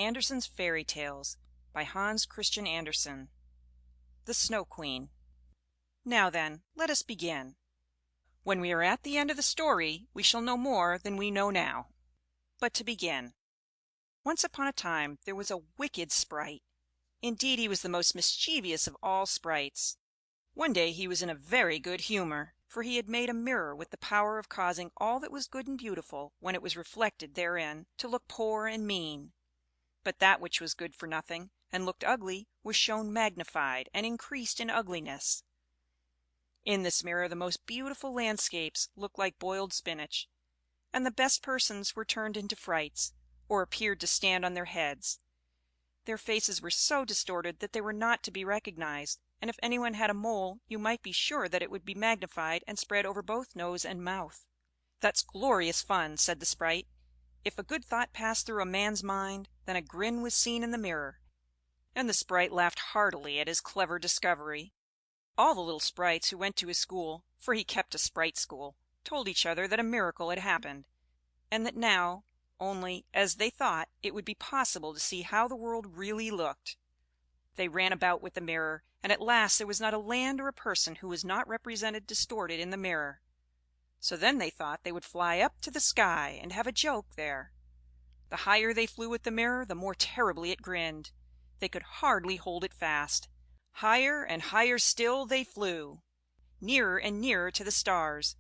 Andersen's Fairy Tales by Hans Christian Andersen. The Snow Queen. Now then, let us begin. When we are at the end of the story, we shall know more than we know now. But to begin. Once upon a time there was a wicked sprite. Indeed, he was the most mischievous of all sprites. One day he was in a very good humor, for he had made a mirror with the power of causing all that was good and beautiful, when it was reflected therein, to look poor and mean. But that which was good for nothing, and looked ugly, was shown magnified, and increased in ugliness. In this mirror the most beautiful landscapes looked like boiled spinach, and the best persons were turned into frights, or appeared to stand on their heads. Their faces were so distorted that they were not to be recognized, and if anyone had a mole, you might be sure that it would be magnified and spread over both nose and mouth. "That's glorious fun," said the sprite. If a good thought passed through a man's mind, then a grin was seen in the mirror, and the sprite laughed heartily at his clever discovery. All the little sprites who went to his school, for he kept a sprite school, told each other that a miracle had happened, and that now, only, as they thought, it would be possible to see how the world really looked. They ran about with the mirror, and at last there was not a land or a person who was not represented distorted in the mirror. So then they thought they would fly up to the sky and have a joke there. The higher they flew with the mirror, the more terribly it grinned. They could hardly hold it fast. Higher and higher still they flew, nearer and nearer to the stars,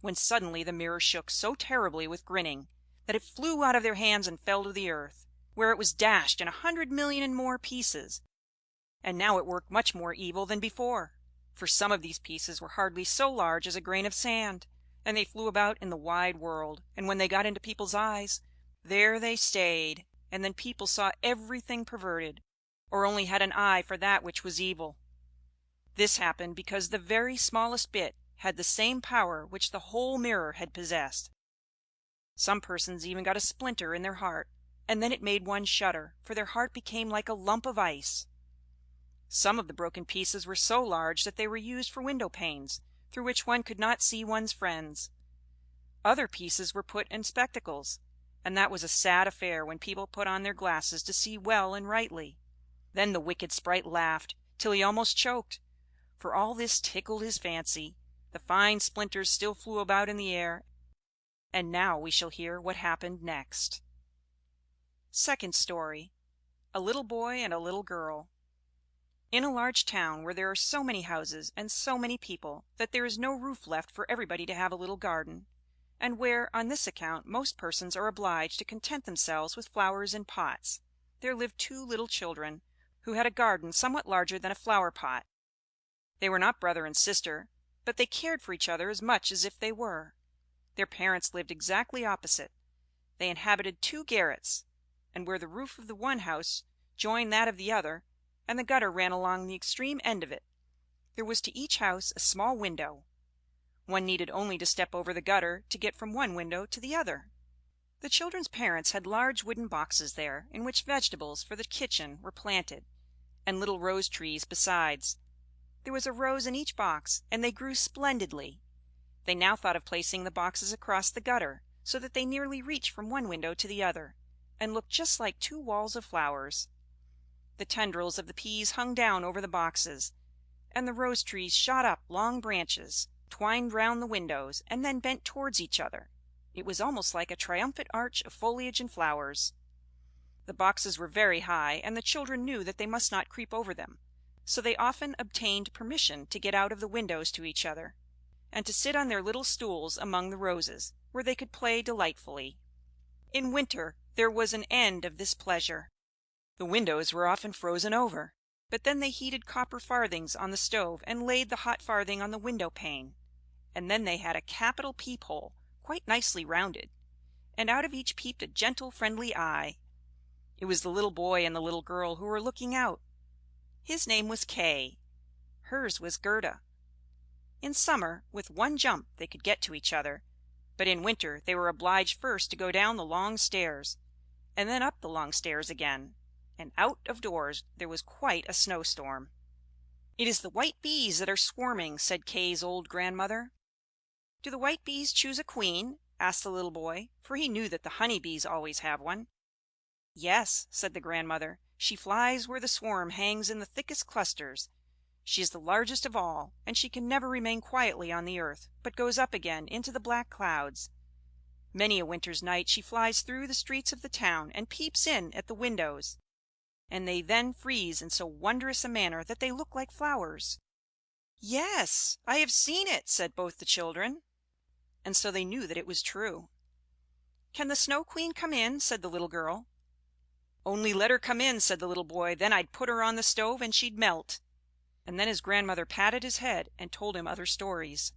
when suddenly the mirror shook so terribly with grinning that it flew out of their hands and fell to the earth, where it was dashed in 100,000,000 and more pieces. And now it worked much more evil than before, for some of these pieces were hardly so large as a grain of sand, and they flew about in the wide world, and when they got into people's eyes, there they stayed, and then people saw everything perverted, or only had an eye for that which was evil. This happened because the very smallest bit had the same power which the whole mirror had possessed. Some persons even got a splinter in their heart, and then it made one shudder, for their heart became like a lump of ice. Some of the broken pieces were so large that they were used for window panes, through which one could not see one's friends. Other pieces were put in spectacles, and that was a sad affair when people put on their glasses to see well and rightly. Then the wicked sprite laughed till he almost choked, for all this tickled his fancy. The fine splinters still flew about in the air, and now we shall hear what happened next. Second story. A little boy and a little girl. In a large town where there are so many houses and so many people that there is no roof left for everybody to have a little garden, and where on this account most persons are obliged to content themselves with flowers in pots, there lived two little children, who had a garden somewhat larger than a flower pot. They were not brother and sister, but they cared for each other as much as if they were. Their parents lived exactly opposite. They inhabited two garrets, and where the roof of the one house joined that of the other, and the gutter ran along the extreme end of it, there was to each house a small window. One needed only to step over the gutter to get from one window to the other. The children's parents had large wooden boxes there, in which vegetables for the kitchen were planted, and little rose trees besides. There was a rose in each box, and they grew splendidly. They now thought of placing the boxes across the gutter, so that they nearly reached from one window to the other, and looked just like two walls of flowers. The tendrils of the peas hung down over the boxes, and the rose trees shot up long branches, twined round the windows, and then bent towards each other. It was almost like a triumphant arch of foliage and flowers. The boxes were very high, and the children knew that they must not creep over them, so they often obtained permission to get out of the windows to each other, and to sit on their little stools among the roses, where they could play delightfully. In winter there was an end of this pleasure. The windows were often frozen over, but then they heated copper farthings on the stove and laid the hot farthing on the window pane, and then they had a capital peep-hole, quite nicely rounded, and out of each peeped a gentle friendly eye. It was the little boy and the little girl who were looking out. His name was Kay. Hers was Gerda. In summer, with one jump they could get to each other, but in winter they were obliged first to go down the long stairs, and then up the long stairs again, and out of doors there was quite a snowstorm. "It is the white bees that are swarming," said Kay's old grandmother. "Do the white bees choose a queen?" asked the little boy, for he knew that the honey bees always have one. "Yes," said the grandmother. "She flies where the swarm hangs in the thickest clusters. She is the largest of all, and she can never remain quietly on the earth, but goes up again into the black clouds. Many a winter's night she flies through the streets of the town and peeps in at the windows, and they then freeze in so wondrous a manner that they look like flowers." "Yes, I have seen it," said both the children, and so they knew that it was true. "Can the Snow Queen come in?" said the little girl. "Only let her come in," said the little boy. "Then I'd put her on the stove and she'd melt." And then his grandmother patted his head and told him other stories.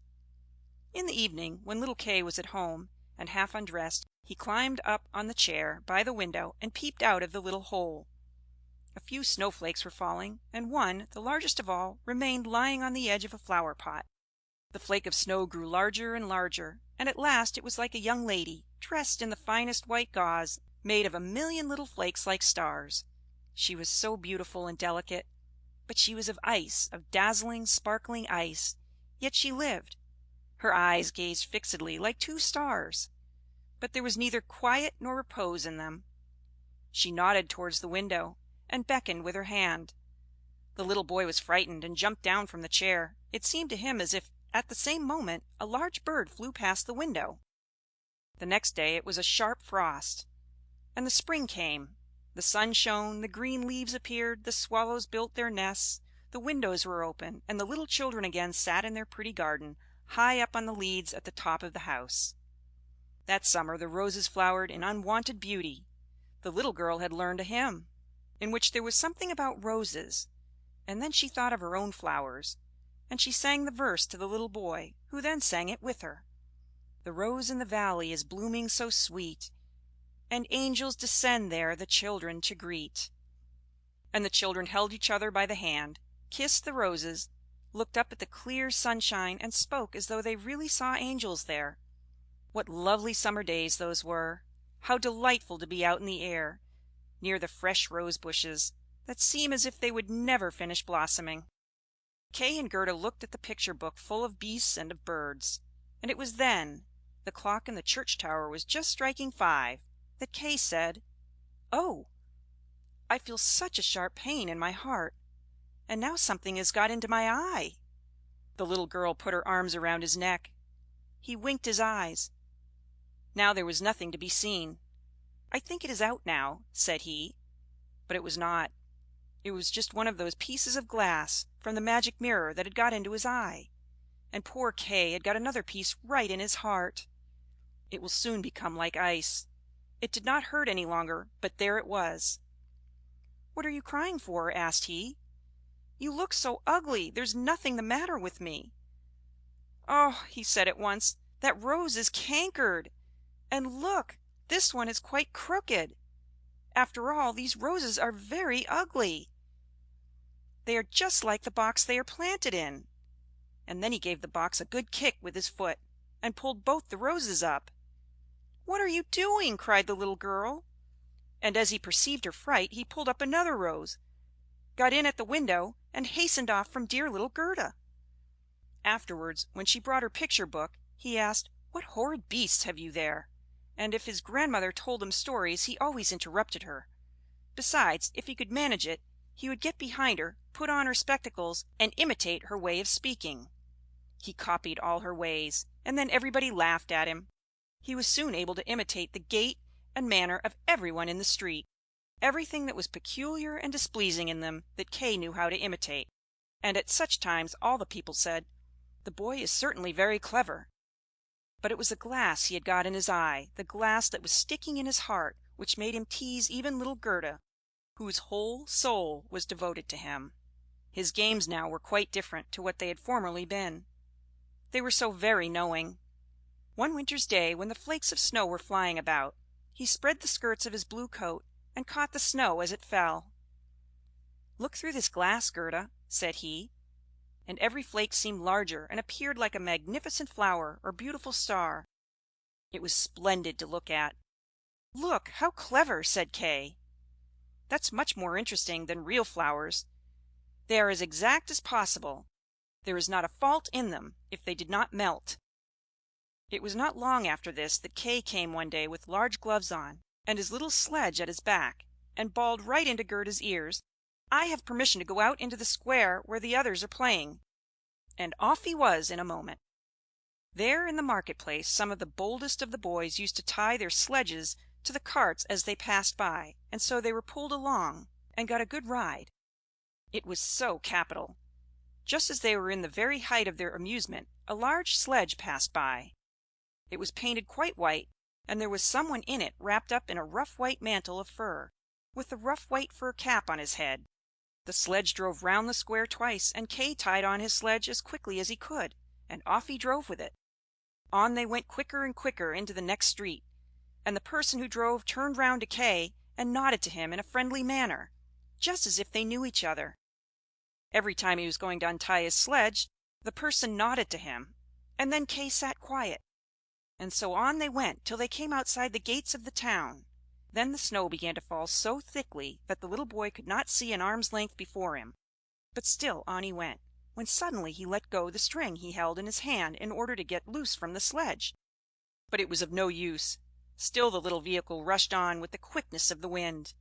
In the evening, when little Kay was at home and half undressed, he climbed up on the chair by the window and peeped out of the little hole. A few snowflakes were falling, and one, the largest of all, remained lying on the edge of a flower pot. The flake of snow grew larger and larger, and at last it was like a young lady, dressed in the finest white gauze, made of a million little flakes like stars. She was so beautiful and delicate, but she was of ice, of dazzling, sparkling ice, yet she lived. Her eyes gazed fixedly like two stars, but there was neither quiet nor repose in them. She nodded towards the window, and beckoned with her hand. The little boy was frightened and jumped down from the chair. It seemed to him as if at the same moment a large bird flew past the window. The next day it was a sharp frost, and the spring came. The sun shone, the green leaves appeared, the swallows built their nests, the windows were open, and the little children again sat in their pretty garden, high up on the leads at the top of the house. That summer the roses flowered in unwonted beauty. The little girl had learned a hymn, in which there was something about roses, and then she thought of her own flowers, and she sang the verse to the little boy, who then sang it with her. "The rose in the valley is blooming so sweet, and angels descend there the children to greet." And the children held each other by the hand, kissed the roses, looked up at the clear sunshine, and spoke as though they really saw angels there. What lovely summer days those were! How delightful to be out in the air, near the fresh rose bushes, that seem as if they would never finish blossoming. Kay and Gerda looked at the picture book full of beasts and of birds, and it was then, the clock in the church tower was just striking 5, that Kay said, "Oh, I feel such a sharp pain in my heart, and now something has got into my eye." The little girl put her arms around his neck. He winked his eyes. Now there was nothing to be seen. "I think it is out now," said he, but it was not. It was just one of those pieces of glass from the magic mirror that had got into his eye, and poor Kay had got another piece right in his heart. It will soon become like ice. It did not hurt any longer, but there it was. "What are you crying for?" asked he. "You look so ugly. There's nothing the matter with me." "Oh," he said at once, "that rose is cankered, and look, this one is quite crooked. After all, these roses are very ugly. They are just like the box they are planted in." And then he gave the box a good kick with his foot, and pulled both the roses up. "What are you doing?" cried the little girl. And as he perceived her fright, he pulled up another rose, got in at the window, and hastened off from dear little Gerda. Afterwards, when she brought her picture book, he asked, "What horrid beasts have you there?" And if his grandmother told him stories, he always interrupted her. Besides, if he could manage it, he would get behind her, put on her spectacles, and imitate her way of speaking. He copied all her ways, and then everybody laughed at him. He was soon able to imitate the gait and manner of everyone in the street. Everything that was peculiar and displeasing in them that Kay knew how to imitate, and at such times all the people said, "The boy is certainly very clever." But it was the glass he had got in his eye, the glass that was sticking in his heart, which made him tease even little Gerda, whose whole soul was devoted to him. His games now were quite different to what they had formerly been. They were so very knowing. One winter's day, when the flakes of snow were flying about, he spread the skirts of his blue coat and caught the snow as it fell. "Look through this glass, Gerda," said he, and every flake seemed larger and appeared like a magnificent flower or beautiful star. It was splendid to look at. "Look, how clever!" said Kay. "That's much more interesting than real flowers. They are as exact as possible. There is not a fault in them if they did not melt." It was not long after this that Kay came one day with large gloves on, and his little sledge at his back, and bawled right into Gerda's ears, "I have permission to go out into the square where the others are playing." And off he was in a moment. There in the market place some of the boldest of the boys used to tie their sledges to the carts as they passed by, and so they were pulled along, and got a good ride. It was so capital! Just as they were in the very height of their amusement, a large sledge passed by. It was painted quite white, and there was someone in it wrapped up in a rough white mantle of fur, with a rough white fur cap on his head. The sledge drove round the square twice, and Kay tied on his sledge as quickly as he could, and off he drove with it. On they went quicker and quicker into the next street, and the person who drove turned round to Kay and nodded to him in a friendly manner, just as if they knew each other. Every time he was going to untie his sledge, the person nodded to him, and then Kay sat quiet. And so on they went till they came outside the gates of the town. Then the snow began to fall so thickly that the little boy could not see an arm's length before him. But still on he went, when suddenly he let go the string he held in his hand in order to get loose from the sledge. But it was of no use. Still the little vehicle rushed on with the quickness of the wind.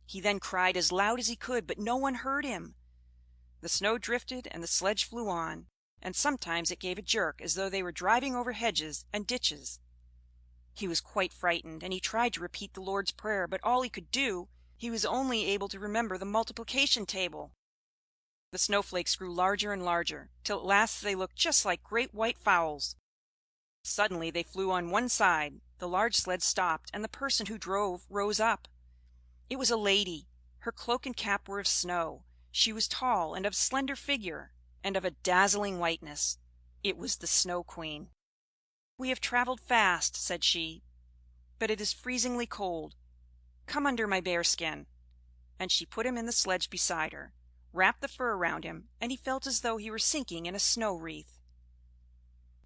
He then cried as loud as he could, but no one heard him. The snow drifted and the sledge flew on, and sometimes it gave a jerk as though they were driving over hedges and ditches. He was quite frightened, and he tried to repeat the Lord's Prayer, but all he could do, he was only able to remember the multiplication table. The snowflakes grew larger and larger, till at last they looked just like great white fowls. Suddenly they flew on one side, the large sled stopped, and the person who drove rose up. It was a lady. Her cloak and cap were of snow. She was tall and of slender figure, and of a dazzling whiteness. It was the Snow Queen. "We have traveled fast," said she, "but it is freezingly cold. Come under my bearskin." And she put him in the sledge beside her, wrapped the fur around him, and he felt as though he were sinking in a snow wreath.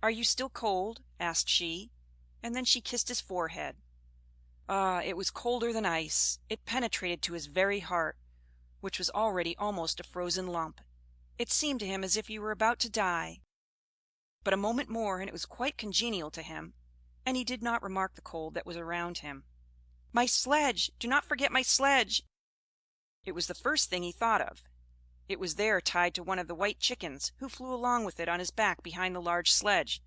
"Are you still cold?" asked she, and then she kissed his forehead. Ah, it was colder than ice. It penetrated to his very heart, which was already almost a frozen lump. It seemed to him as if he were about to die. But a moment more and it was quite congenial to him, and he did not remark the cold that was around him. "My sledge! Do not forget my sledge!" It was the first thing he thought of. It was there tied to one of the white chickens, who flew along with it on his back behind the large sledge.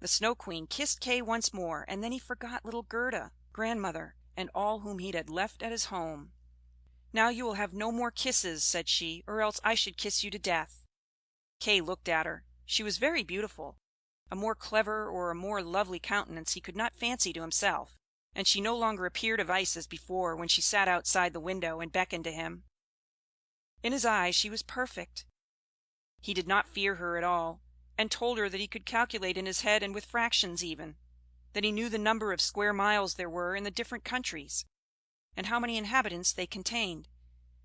The Snow Queen kissed Kay once more, and then he forgot little Gerda, grandmother, and all whom he had left at his home. "Now you will have no more kisses," said she, "or else I should kiss you to death." Kay looked at her. She was very beautiful. A more clever or a more lovely countenance he could not fancy to himself, and she no longer appeared of ice as before when she sat outside the window and beckoned to him. In his eyes she was perfect. He did not fear her at all, and told her that he could calculate in his head and with fractions even, that he knew the number of square miles there were in the different countries, and how many inhabitants they contained,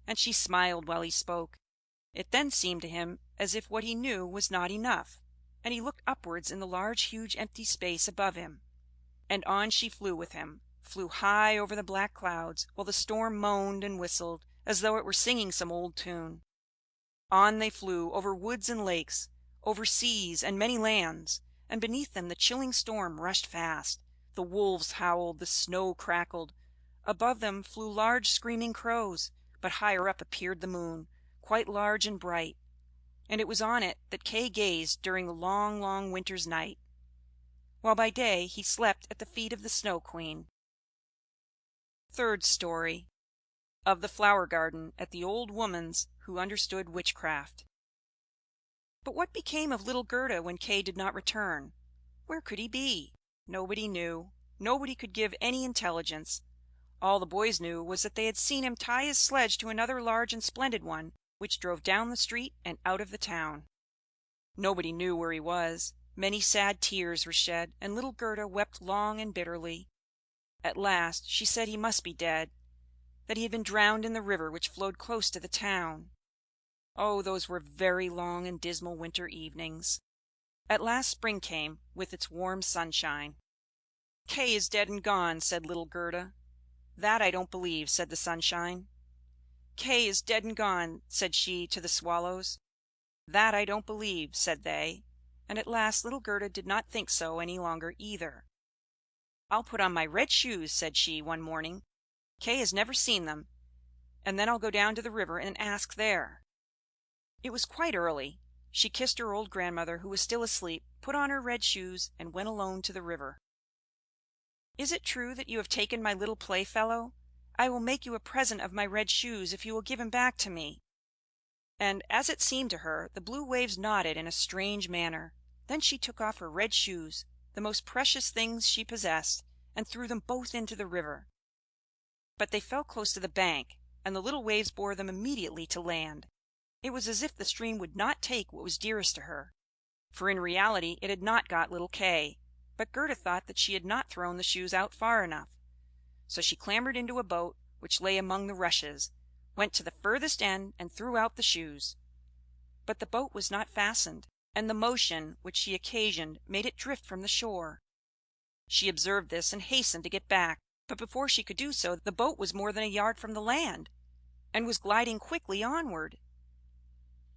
and she smiled while he spoke. It then seemed to him as if what he knew was not enough, and he looked upwards in the large huge empty space above him. And on she flew with him, flew high over the black clouds, while the storm moaned and whistled, as though it were singing some old tune. On they flew, over woods and lakes, over seas and many lands, and beneath them the chilling storm rushed fast. The wolves howled, the snow crackled. Above them flew large screaming crows, but higher up appeared the moon, quite large and bright, and it was on it that Kay gazed during the long, long winter's night, while by day he slept at the feet of the Snow Queen. Third Story. Of the Flower Garden at the Old Woman's Who Understood Witchcraft. But what became of little Gerda when Kay did not return? Where could he be? Nobody knew. Nobody could give any intelligence. All the boys knew was that they had seen him tie his sledge to another large and splendid one, which drove down the street and out of the town. Nobody knew where he was. Many sad tears were shed, and little Gerda wept long and bitterly. At last she said he must be dead, that he had been drowned in the river which flowed close to the town. Oh, those were very long and dismal winter evenings. At last spring came, with its warm sunshine. "Kay is dead and gone," said little Gerda. "That I don't believe," said the sunshine. "Kay is dead and gone," said she to the swallows. "That I don't believe," said they, and at last little Gerda did not think so any longer either. "I'll put on my red shoes," said she one morning, Kay has never seen them, and then I'll go down to the river and ask there." It was quite early. She kissed her old grandmother, who was still asleep, put on her red shoes, and went alone to the river. "Is it true that you have taken my little playfellow? I will make you a present of my red shoes if you will give him back to me." And, as it seemed to her, the blue waves nodded in a strange manner. Then she took off her red shoes, the most precious things she possessed, and threw them both into the river. But they fell close to the bank, and the little waves bore them immediately to land. It was as if the stream would not take what was dearest to her, for in reality it had not got little Kay. But Gerda thought that she had not thrown the shoes out far enough. So she clambered into a boat which lay among the rushes, went to the furthest end, and threw out the shoes. But the boat was not fastened, and the motion which she occasioned made it drift from the shore. She observed this, and hastened to get back, but before she could do so, the boat was more than a yard from the land, and was gliding quickly onward.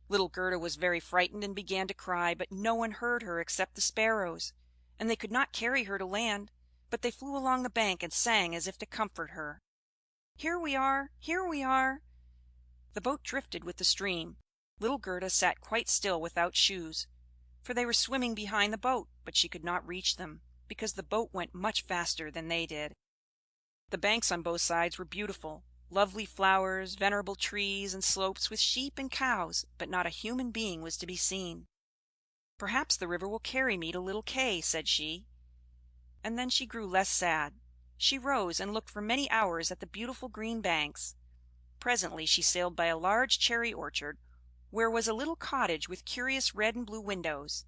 Little Gerda was very frightened, and began to cry, but no one heard her except the sparrows, and they could not carry her to land, but they flew along the bank and sang as if to comfort her. "Here we are! Here we are!" The boat drifted with the stream. Little Gerda sat quite still without shoes, for they were swimming behind the boat, but she could not reach them, because the boat went much faster than they did. The banks on both sides were beautiful, lovely flowers, venerable trees, and slopes with sheep and cows, but not a human being was to be seen. "Perhaps the river will carry me to little Kay," said she. And then she grew less sad. She rose and looked for many hours at the beautiful green banks. Presently she sailed by a large cherry orchard, where was a little cottage with curious red and blue windows.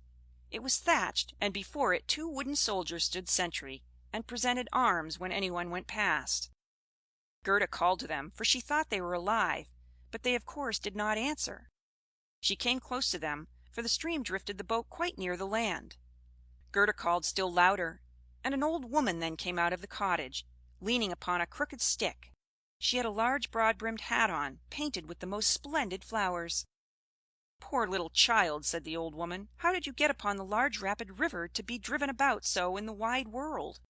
It was thatched, and before it 2 wooden soldiers stood sentry, and presented arms when anyone went past. Gerda called to them, for she thought they were alive, but they of course did not answer. She came close to them, for the stream drifted the boat quite near the land. Gerda called still louder, and an old woman then came out of the cottage, leaning upon a crooked stick. She had a large broad-brimmed hat on, painted with the most splendid flowers. "Poor little child," said the old woman, "how did you get upon the large rapid river to be driven about so in the wide world?"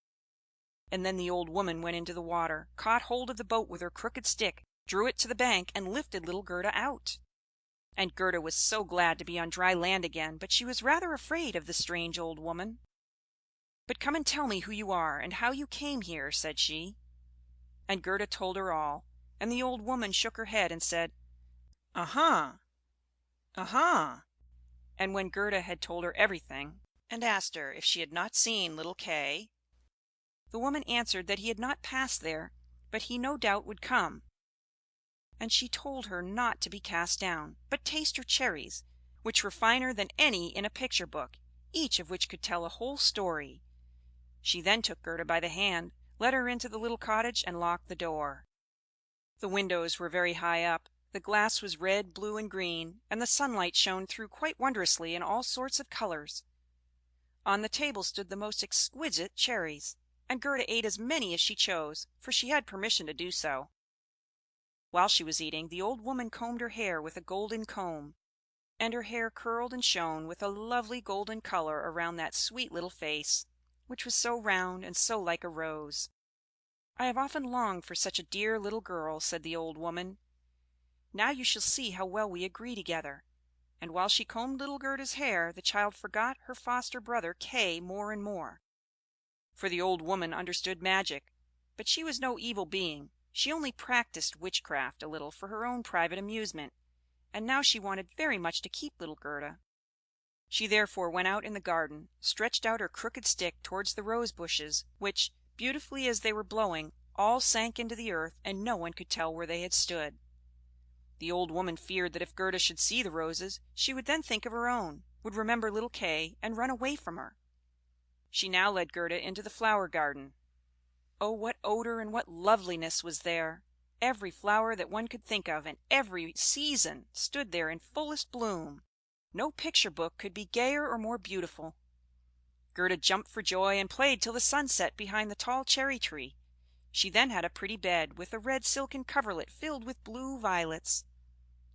And then the old woman went into the water, caught hold of the boat with her crooked stick, drew it to the bank, and lifted little Gerda out. And Gerda was so glad to be on dry land again, but she was rather afraid of the strange old woman. "But come and tell me who you are, and how you came here," said she. And Gerda told her all, and the old woman shook her head and said, "Aha! Aha!" And when Gerda had told her everything, and asked her if she had not seen little Kay, the woman answered that he had not passed there, but he no doubt would come. And she told her not to be cast down, but taste her cherries, which were finer than any in a picture book, each of which could tell a whole story. She then took Gerda by the hand, led her into the little cottage, and locked the door. The windows were very high up, the glass was red, blue, and green, and the sunlight shone through quite wondrously in all sorts of colors. On the table stood the most exquisite cherries, and Gerda ate as many as she chose, for she had permission to do so. While she was eating, the old woman combed her hair with a golden comb, and her hair curled and shone with a lovely golden color around that sweet little face, which was so round and so like a rose. "I have often longed for such a dear little girl," said the old woman. "Now you shall see how well we agree together." And while she combed little Gerda's hair, the child forgot her foster brother Kay more and more. For the old woman understood magic, but she was no evil being. She only practiced witchcraft a little for her own private amusement, and now she wanted very much to keep little Gerda. She therefore went out in the garden, stretched out her crooked stick towards the rose bushes, which, beautifully as they were blowing, all sank into the earth, and no one could tell where they had stood. The old woman feared that if Gerda should see the roses, she would then think of her own, would remember little Kay, and run away from her. She now led Gerda into the flower garden. Oh, what odor and what loveliness was there! Every flower that one could think of, and every season, stood there in fullest bloom. No picture book could be gayer or more beautiful. Gerda jumped for joy, and played till the sun set behind the tall cherry tree. She then had a pretty bed, with a red silken coverlet filled with blue violets.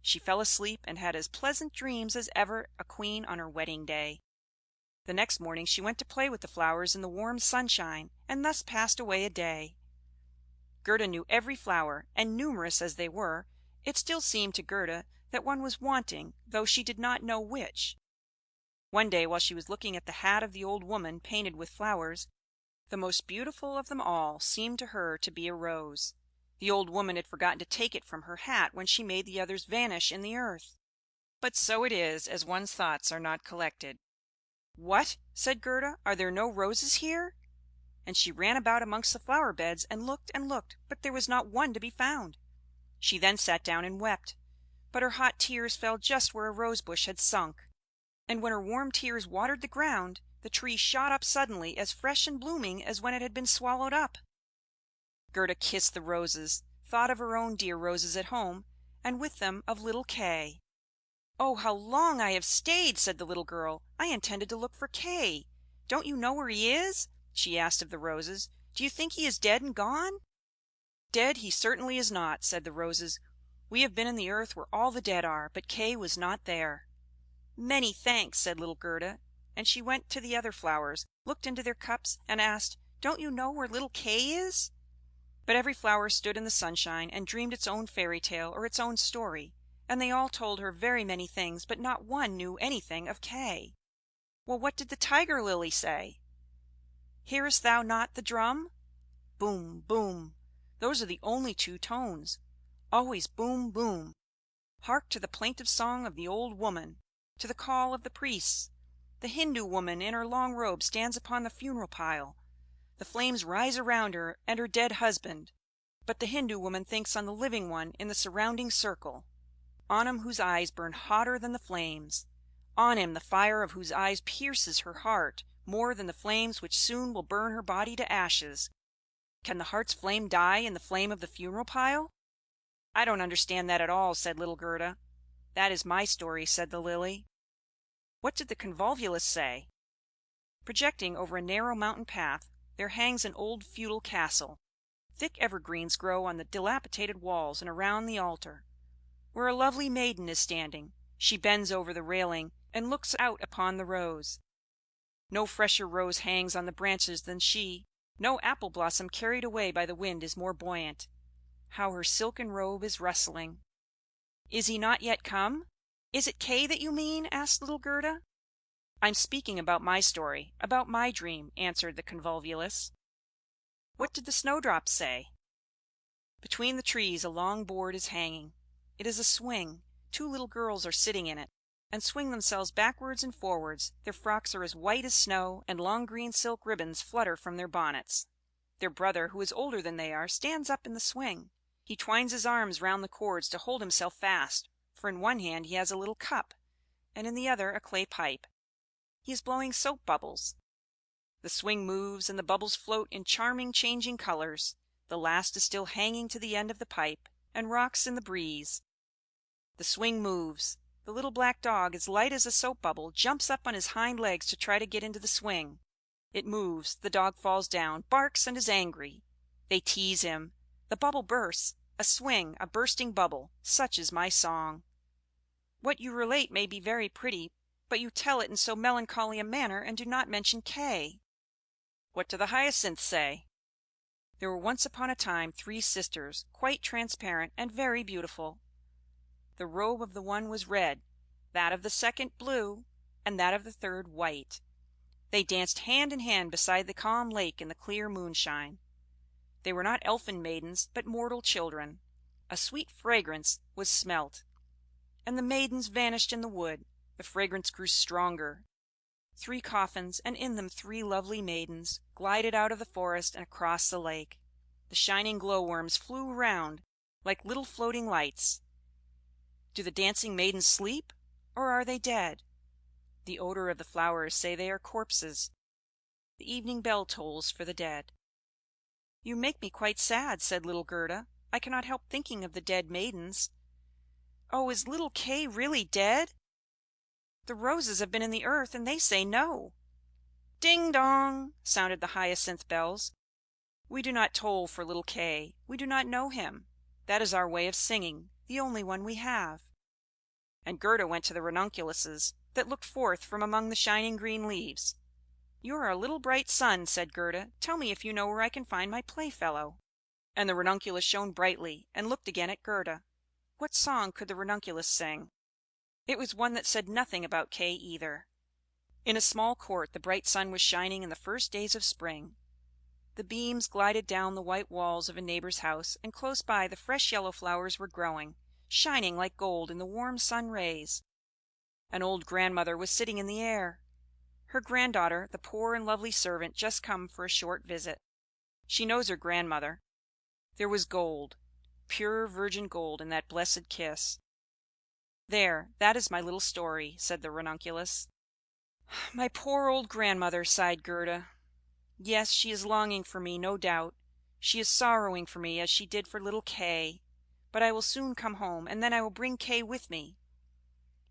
She fell asleep, and had as pleasant dreams as ever a queen on her wedding day. The next morning she went to play with the flowers in the warm sunshine, and thus passed away a day. Gerda knew every flower, and numerous as they were, it still seemed to Gerda that one was wanting, though she did not know which. One day, while she was looking at the hat of the old woman painted with flowers, the most beautiful of them all seemed to her to be a rose. The old woman had forgotten to take it from her hat when she made the others vanish in the earth. But so it is, as one's thoughts are not collected. "What!" said Gerda, "are there no roses here?" And she ran about amongst the flower beds and looked, but there was not one to be found. She then sat down and wept, but her hot tears fell just where a rose bush had sunk. And when her warm tears watered the ground, the tree shot up suddenly, as fresh and blooming as when it had been swallowed up. Gerda kissed the roses, thought of her own dear roses at home, and with them of little Kay. "Oh, how long I have stayed!" said the little girl. "I intended to look for Kay. Don't you know where he is?" she asked of the roses. "Do you think he is dead and gone?" "Dead he certainly is not," said the roses. "We have been in the earth where all the dead are, but Kay was not there." "Many thanks," said little Gerda, and she went to the other flowers, looked into their cups, and asked, "Don't you know where little Kay is?" But every flower stood in the sunshine and dreamed its own fairy tale or its own story, and they all told her very many things, but not one knew anything of Kay. Well, what did the tiger lily say? "Hearest thou not the drum? Boom, boom. Those are the only two tones. Always boom, boom. Hark to the plaintive song of the old woman, to the call of the priests. The Hindu woman in her long robe stands upon the funeral pile. The flames rise around her and her dead husband, but the Hindu woman thinks on the living one in the surrounding circle, on him whose eyes burn hotter than the flames, on him the fire of whose eyes pierces her heart more than the flames which soon will burn her body to ashes. Can the heart's flame die in the flame of the funeral pile?" "I don't understand that at all," said little Gerda. "That is my story," said the lily. "What did the convolvulus say?" "Projecting over a narrow mountain path, there hangs an old feudal castle. Thick evergreens grow on the dilapidated walls and around the altar, where a lovely maiden is standing. She bends over the railing and looks out upon the rose. No fresher rose hangs on the branches than she. No apple blossom carried away by the wind is more buoyant. How her silken robe is rustling! Is he not yet come?" "Is it Kay that you mean?" asked little Gerda. "I'm speaking about my story, about my dream," answered the convolvulus. "What did the snowdrop say?" "Between the trees a long board is hanging. It is a swing. Two little girls are sitting in it, and swing themselves backwards and forwards. Their frocks are as white as snow, and long green silk ribbons flutter from their bonnets. Their brother, who is older than they are, stands up in the swing. He twines his arms round the cords to hold himself fast, for in one hand he has a little cup, and in the other a clay pipe. He is blowing soap bubbles. The swing moves, and the bubbles float in charming changing colors. The last is still hanging to the end of the pipe, and rocks in the breeze. The swing moves. The little black dog, as light as a soap bubble, jumps up on his hind legs to try to get into the swing. It moves. The dog falls down, barks, and is angry. They tease him. The bubble bursts. A swing, a bursting bubble. Such is my song." "What you relate may be very pretty, but you tell it in so melancholy a manner, and do not mention Kay." "What do the hyacinths say?" "There were once upon a time three sisters, quite transparent and very beautiful. The robe of the one was red, that of the second blue, and that of the third white. They danced hand in hand beside the calm lake in the clear moonshine. They were not elfin maidens, but mortal children. A sweet fragrance was smelt, and the maidens vanished in the wood. The fragrance grew stronger. Three coffins, and in them three lovely maidens, glided out of the forest and across the lake. The shining glowworms flew round like little floating lights. Do the dancing maidens sleep, or are they dead? The odor of the flowers say they are corpses. The evening bell tolls for the dead." "You make me quite sad," said little Gerda. "I cannot help thinking of the dead maidens. Oh, is little Kay really dead? The roses have been in the earth, and they say no." "Ding dong!" sounded the hyacinth bells. "We do not toll for little Kay. We do not know him. That is our way of singing, the only one we have." And Gerda went to the ranunculuses that looked forth from among the shining green leaves. "You are a little bright sun," said Gerda. "Tell me if you know where I can find my playfellow." And the ranunculus shone brightly, and looked again at Gerda. What song could the ranunculus sing? It was one that said nothing about Kay either. In a small court the bright sun was shining in the first days of spring. The beams glided down the white walls of a neighbor's house, and close by the fresh yellow flowers were growing, shining like gold in the warm sun rays. An old grandmother was sitting in the air. Her granddaughter, the poor and lovely servant, just come for a short visit. She knows her grandmother. There was gold, pure virgin gold, in that blessed kiss. "There, that is my little story," said the ranunculus. "My poor old grandmother," sighed Gerda. "Yes, she is longing for me, no doubt. She is sorrowing for me as she did for little Kay. But I will soon come home, and then I will bring Kay with me.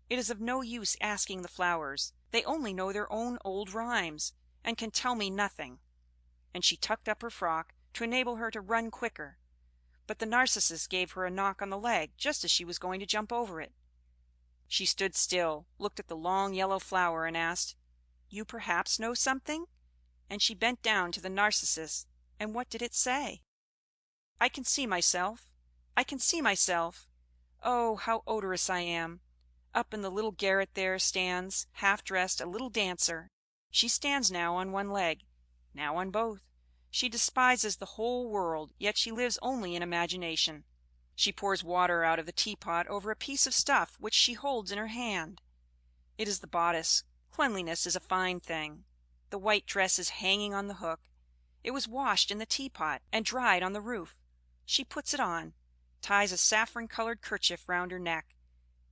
It is of no use asking the flowers. They only know their own old rhymes, and can tell me nothing." And she tucked up her frock to enable her to run quicker. But the narcissus gave her a knock on the leg just as she was going to jump over it. She stood still, looked at the long yellow flower, and asked, "You perhaps know something?" And she bent down to the narcissus, and what did it say? "I can see myself. I can see myself. Oh, how odorous I am! Up in the little garret there stands, half dressed, a little dancer. She stands now on one leg, now on both. She despises the whole world, yet she lives only in imagination. She pours water out of the teapot over a piece of stuff which she holds in her hand. It is the bodice. Cleanliness is a fine thing. The white dress is hanging on the hook. It was washed in the teapot, and dried on the roof. She puts it on, ties a saffron-colored kerchief round her neck,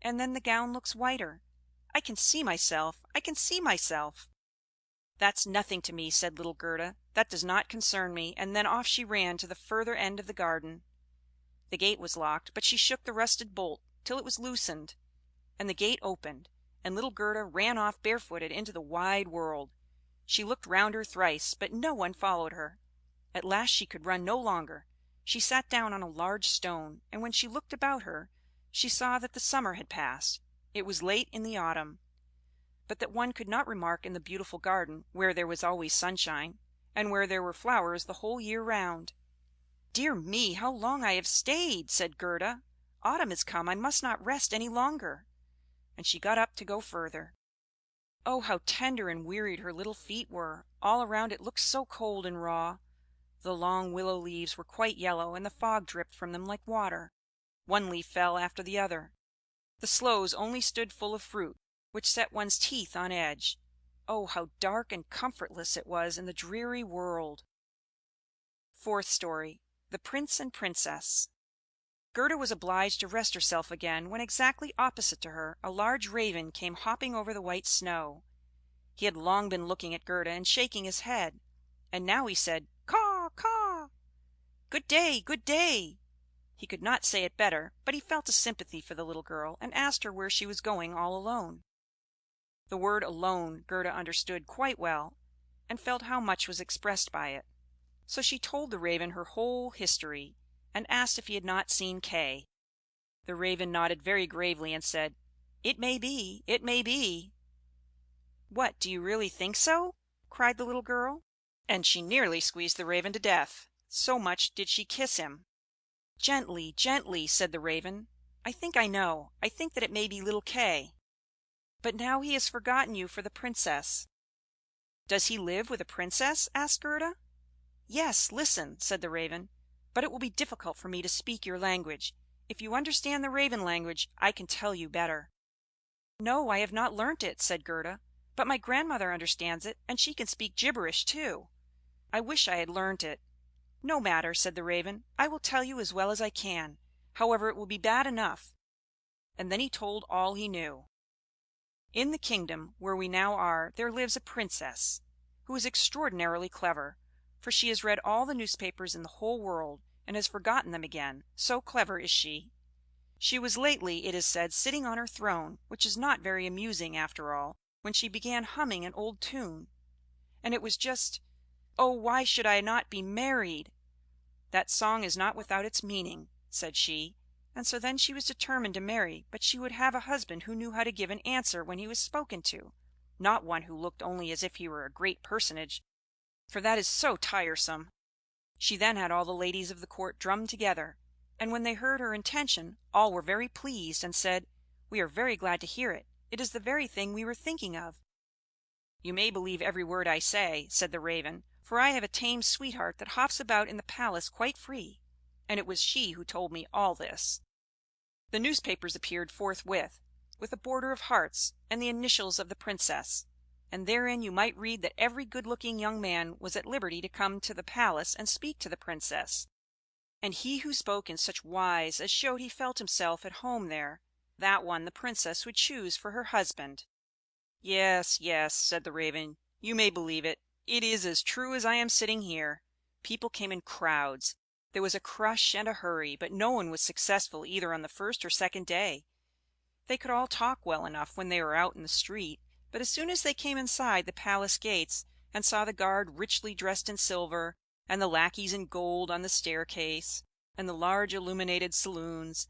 and then the gown looks whiter. I can see myself. I can see myself." "That's nothing to me," said little Gerda. "That does not concern me." And then off she ran to the further end of the garden. The gate was locked, but she shook the rusted bolt till it was loosened, and the gate opened, and little Gerda ran off barefooted into the wide world. She looked round her thrice, but no one followed her. At last she could run no longer. She sat down on a large stone, and when she looked about her, she saw that the summer had passed. It was late in the autumn, but that one could not remark in the beautiful garden, where there was always sunshine, and where there were flowers the whole year round. "Dear me, how long I have stayed!" said Gerda. "Autumn is come. I must not rest any longer." And she got up to go further. Oh, how tender and wearied her little feet were! All around it looked so cold and raw. The long willow leaves were quite yellow, and the fog dripped from them like water. One leaf fell after the other. The sloes only stood full of fruit, which set one's teeth on edge. Oh, how dark and comfortless it was in the dreary world! Fourth Story. The Prince and Princess. Gerda was obliged to rest herself again, when exactly opposite to her a large raven came hopping over the white snow. He had long been looking at Gerda and shaking his head, and now he said, "Caw, caw! Good day, good day!" He could not say it better, but he felt a sympathy for the little girl, and asked her where she was going all alone. The word "alone" Gerda understood quite well, and felt how much was expressed by it. So she told the raven her whole history, and asked if he had not seen Kay. The raven nodded very gravely, and said, "It may be, it may be." "What, do you really think so?" cried the little girl, and she nearly squeezed the raven to death, so much did she kiss him. "Gently, gently," said the raven. "I think I know. I think that it may be little Kay. But now he has forgotten you for the princess." "Does he live with a princess?" asked Gerda. "Yes, listen," said the raven. "But it will be difficult for me to speak your language. If you understand the raven language, I can tell you better." "No, I have not learnt it," said Gerda. "But my grandmother understands it, and she can speak gibberish too. I wish I had learnt it." "No matter," said the raven. "I will tell you as well as I can. However, it will be bad enough." And then he told all he knew. "In the kingdom where we now are there lives a princess, who is extraordinarily clever, for she has read all the newspapers in the whole world, and has forgotten them again, so clever is she. She was lately, it is said, sitting on her throne, which is not very amusing after all, when she began humming an old tune, and it was just, 'Oh, why should I not be married?' That song is not without its meaning," said she, and so then she was determined to marry, but she would have a husband who knew how to give an answer when he was spoken to, not one who looked only as if he were a great personage, for that is so tiresome. She then had all the ladies of the court drummed together, and when they heard her intention, all were very pleased, and said, "We are very glad to hear it. It is the very thing we were thinking of." "You may believe every word I say," said the Raven, "for I have a tame sweetheart that hops about in the palace quite free, and it was she who told me all this." The newspapers appeared forthwith, with a border of hearts and the initials of the Princess, and therein you might read that every good-looking young man was at liberty to come to the palace and speak to the Princess, and he who spoke in such wise as showed he felt himself at home there, that one the Princess would choose for her husband. "Yes, yes," said the Raven, "you may believe it. It is as true as I am sitting here. People came in crowds. There was a crush and a hurry, but no one was successful either on the first or second day. They could all talk well enough when they were out in the street, but as soon as they came inside the palace gates, and saw the guard richly dressed in silver, and the lackeys in gold on the staircase, and the large illuminated saloons,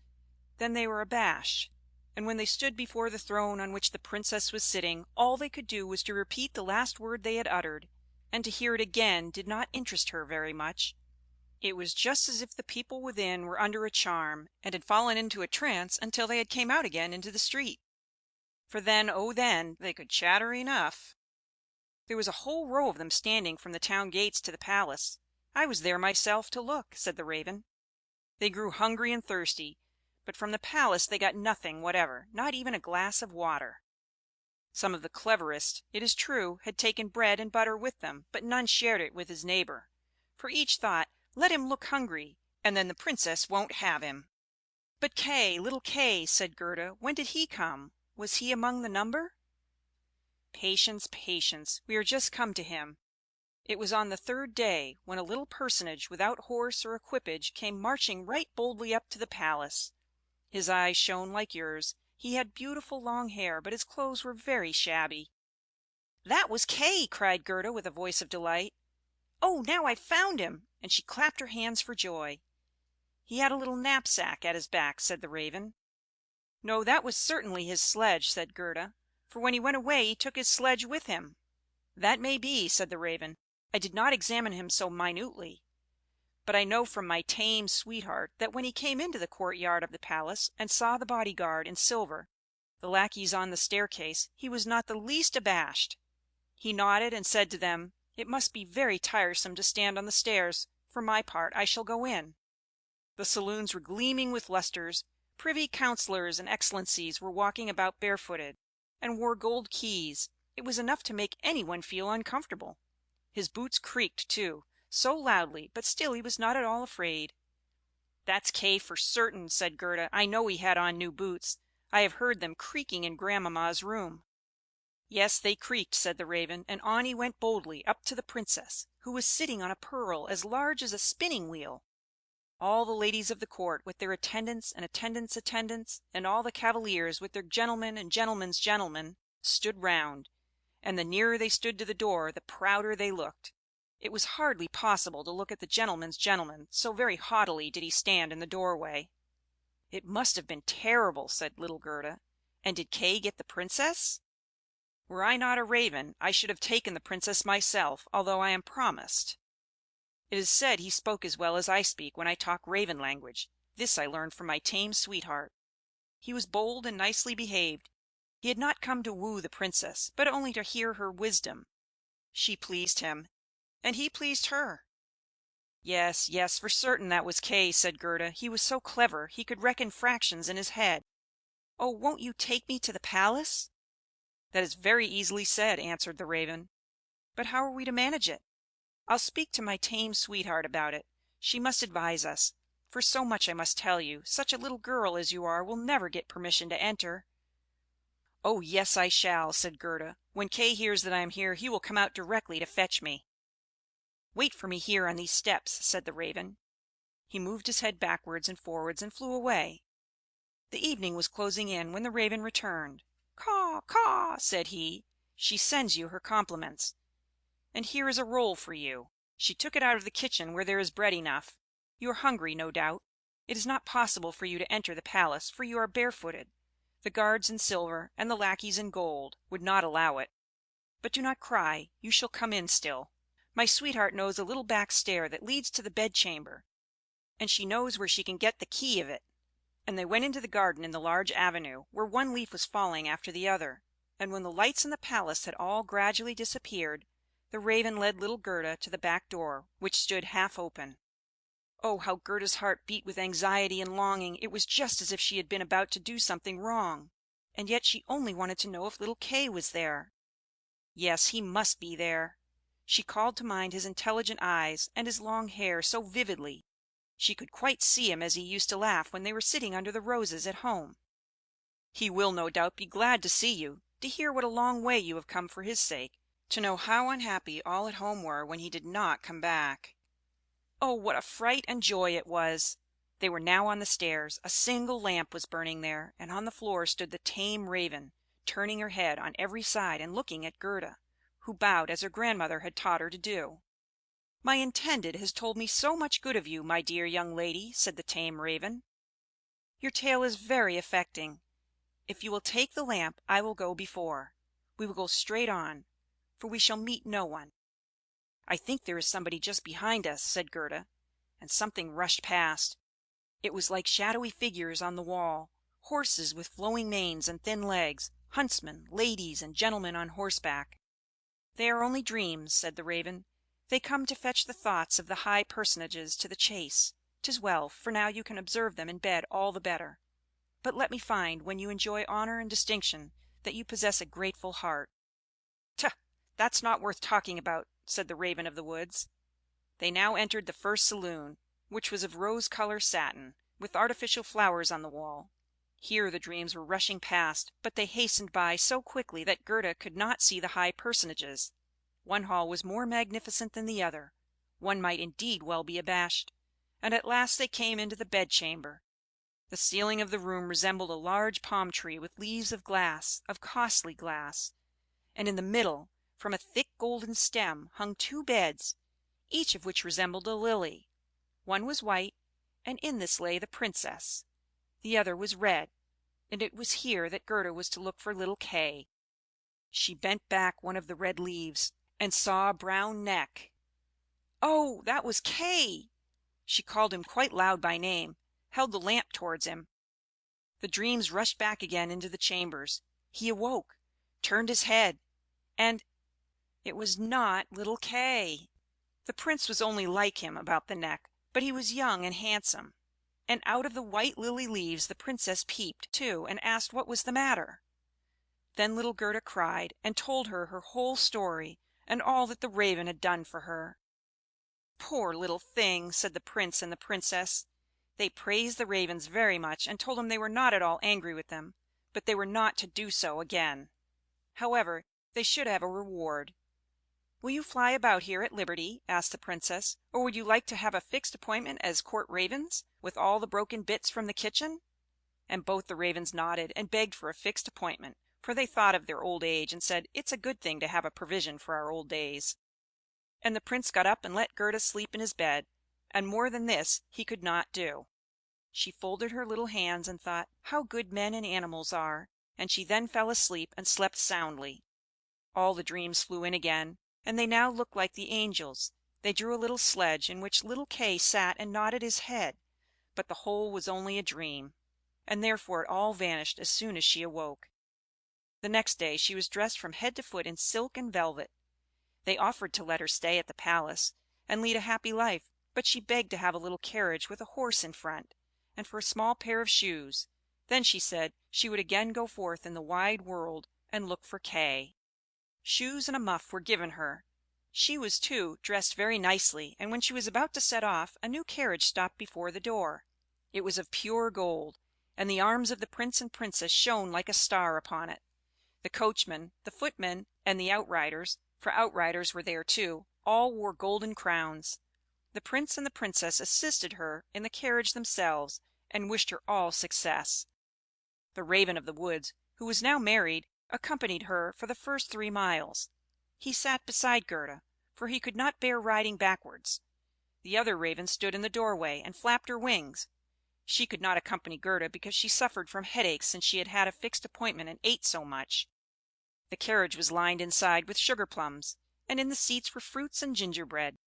then they were abashed, and when they stood before the throne on which the Princess was sitting, all they could do was to repeat the last word they had uttered, and to hear it again did not interest her very much. It was just as if the people within were under a charm, and had fallen into a trance until they had came out again into the street. For then, oh then, they could chatter enough. There was a whole row of them standing from the town gates to the palace. I was there myself to look," said the Raven. "They grew hungry and thirsty, but from the palace they got nothing whatever, not even a glass of water. Some of the cleverest, it is true, had taken bread and butter with them, but none shared it with his neighbor, for each thought, 'Let him look hungry, and then the Princess won't have him.'" "But Kay, little Kay," said Gerda, "when did he come? Was he among the number?" "Patience, patience, we are just come to him. It was on the third day, when a little personage without horse or equipage came marching right boldly up to the palace. His eyes shone like yours. He had beautiful long hair, but his clothes were very shabby." "That was Kay!" cried Gerda with a voice of delight. "Oh, now I've found him!" and she clapped her hands for joy. "He had a little knapsack at his back," said the Raven. "No, that was certainly his sledge," said Gerda, "for when he went away he took his sledge with him." "That may be," said the Raven. "I did not examine him so minutely, but I know from my tame sweetheart that when he came into the courtyard of the palace, and saw the bodyguard in silver, the lackeys on the staircase, he was not the least abashed. He nodded, and said to them, 'It must be very tiresome to stand on the stairs. For my part, I shall go in.' The saloons were gleaming with lustres. Privy councillors and excellencies were walking about barefooted, and wore gold keys. It was enough to make any one feel uncomfortable. His boots creaked, too, so loudly, but still he was not at all afraid." "That's Kay for certain," said Gerda. "I know he had on new boots. I have heard them creaking in Grandmamma's room." "Yes, they creaked," said the Raven, and on he went boldly up to the Princess, who was sitting on a pearl as large as a spinning wheel. All the ladies of the court with their attendants and attendants' attendants, and all the cavaliers with their gentlemen and gentlemen's gentlemen, stood round, and the nearer they stood to the door the prouder they looked. It was hardly possible to look at the gentleman's gentleman, so very haughtily did he stand in the doorway. "It must have been terrible," said little Gerda. "And did Kay get the Princess?" "Were I not a Raven, I should have taken the Princess myself, although I am promised. It is said he spoke as well as I speak when I talk Raven language. This I learned from my tame sweetheart. He was bold and nicely behaved. He had not come to woo the Princess, but only to hear her wisdom. She pleased him, and he pleased her." "Yes, yes, for certain that was Kay," said Gerda. "He was so clever, he could reckon fractions in his head. Oh, won't you take me to the palace?" "That is very easily said," answered the Raven. "But how are we to manage it?" "I'll speak to my tame sweetheart about it. She must advise us. For so much I must tell you, such a little girl as you are will never get permission to enter." "Oh, yes, I shall," said Gerda. "When Kay hears that I am here, he will come out directly to fetch me." "Wait for me here on these steps," said the Raven. He moved his head backwards and forwards and flew away. The evening was closing in when the Raven returned. "Caw, caw," said he. "She sends you her compliments. And here is a roll for you. She took it out of the kitchen, where there is bread enough. You are hungry, no doubt. It is not possible for you to enter the palace, for you are barefooted. The guards in silver, and the lackeys in gold, would not allow it. But do not cry, you shall come in still. My sweetheart knows a little back stair that leads to the bedchamber, and she knows where she can get the key of it." And they went into the garden in the large avenue, where one leaf was falling after the other. And when the lights in the palace had all gradually disappeared, the Raven led little Gerda to the back door, which stood half open. Oh, how Gerda's heart beat with anxiety and longing! It was just as if she had been about to do something wrong, and yet she only wanted to know if little Kay was there. Yes, he must be there. She called to mind his intelligent eyes and his long hair so vividly. She could quite see him as he used to laugh when they were sitting under the roses at home. He will no doubt be glad to see you, to hear what a long way you have come for his sake, to know how unhappy all at home were when he did not come back. Oh, what a fright and joy it was! They were now on the stairs. A single lamp was burning there, and on the floor stood the tame Raven, turning her head on every side and looking at Gerda, who bowed as her grandmother had taught her to do. "My intended has told me so much good of you, my dear young lady," said the tame Raven. "Your tale is very affecting. If you will take the lamp, I will go before. We will go straight on, for we shall meet no one." "I think there is somebody just behind us," said Gerda, and something rushed past. It was like shadowy figures on the wall, horses with flowing manes and thin legs, huntsmen, ladies, and gentlemen on horseback. "They are only dreams," said the Raven. "They come to fetch the thoughts of the high personages to the chase. 'Tis well, for now you can observe them in bed all the better. But let me find, when you enjoy honor and distinction, that you possess a grateful heart." "Tut! That's not worth talking about," said the Raven of the Woods. They now entered the first saloon, which was of rose-color satin, with artificial flowers on the wall. Here the dreams were rushing past, but they hastened by so quickly that Gerda could not see the high personages. One hall was more magnificent than the other. One might indeed well be abashed. And at last they came into the bedchamber. The ceiling of the room resembled a large palm tree with leaves of glass, of costly glass. And in the middle, from a thick golden stem, hung two beds, each of which resembled a lily. One was white, and in this lay the princess. The other was red, and it was here that Gerda was to look for little Kay. She bent back one of the red leaves, and saw a brown neck. Oh, that was Kay! She called him quite loud by name, held the lamp towards him. The dreams rushed back again into the chambers. He awoke, turned his head, and it was not little Kay. The prince was only like him about the neck, but he was young and handsome. And out of the white lily leaves the princess peeped, too, and asked what was the matter. Then little Gerda cried, and told her whole story, and all that the Raven had done for her. "Poor little thing!" said the prince and the princess. They praised the Ravens very much, and told them they were not at all angry with them, but they were not to do so again. However, they should have a reward. "Will you fly about here at liberty?" asked the princess, "or would you like to have a fixed appointment as court ravens, with all the broken bits from the kitchen?" And both the Ravens nodded, and begged for a fixed appointment, for they thought of their old age, and said, "It's a good thing to have a provision for our old days." And the prince got up and let Gerda sleep in his bed, and more than this he could not do. She folded her little hands and thought, "How good men and animals are!" and she then fell asleep and slept soundly. All the dreams flew in again, and they now looked like the angels. They drew a little sledge, in which little Kay sat and nodded his head, but the whole was only a dream, and therefore it all vanished as soon as she awoke. The next day she was dressed from head to foot in silk and velvet. They offered to let her stay at the palace, and lead a happy life, but she begged to have a little carriage with a horse in front, and for a small pair of shoes. Then she said she would again go forth in the wide world and look for Kay. Shoes and a muff were given her. She was, too, dressed very nicely, and when she was about to set off, a new carriage stopped before the door. It was of pure gold, and the arms of the prince and princess shone like a star upon it. The coachman, the footmen, and the outriders, for outriders were there too, all wore golden crowns. The prince and the princess assisted her in the carriage themselves, and wished her all success. The Raven of the Woods, who was now married, accompanied her for the first 3 miles. He sat beside Gerda, for he could not bear riding backwards. The other Raven stood in the doorway and flapped her wings. She could not accompany Gerda because she suffered from headaches since she had had a fixed appointment and ate so much. The carriage was lined inside with sugar plums. and in the seats were fruits and gingerbread.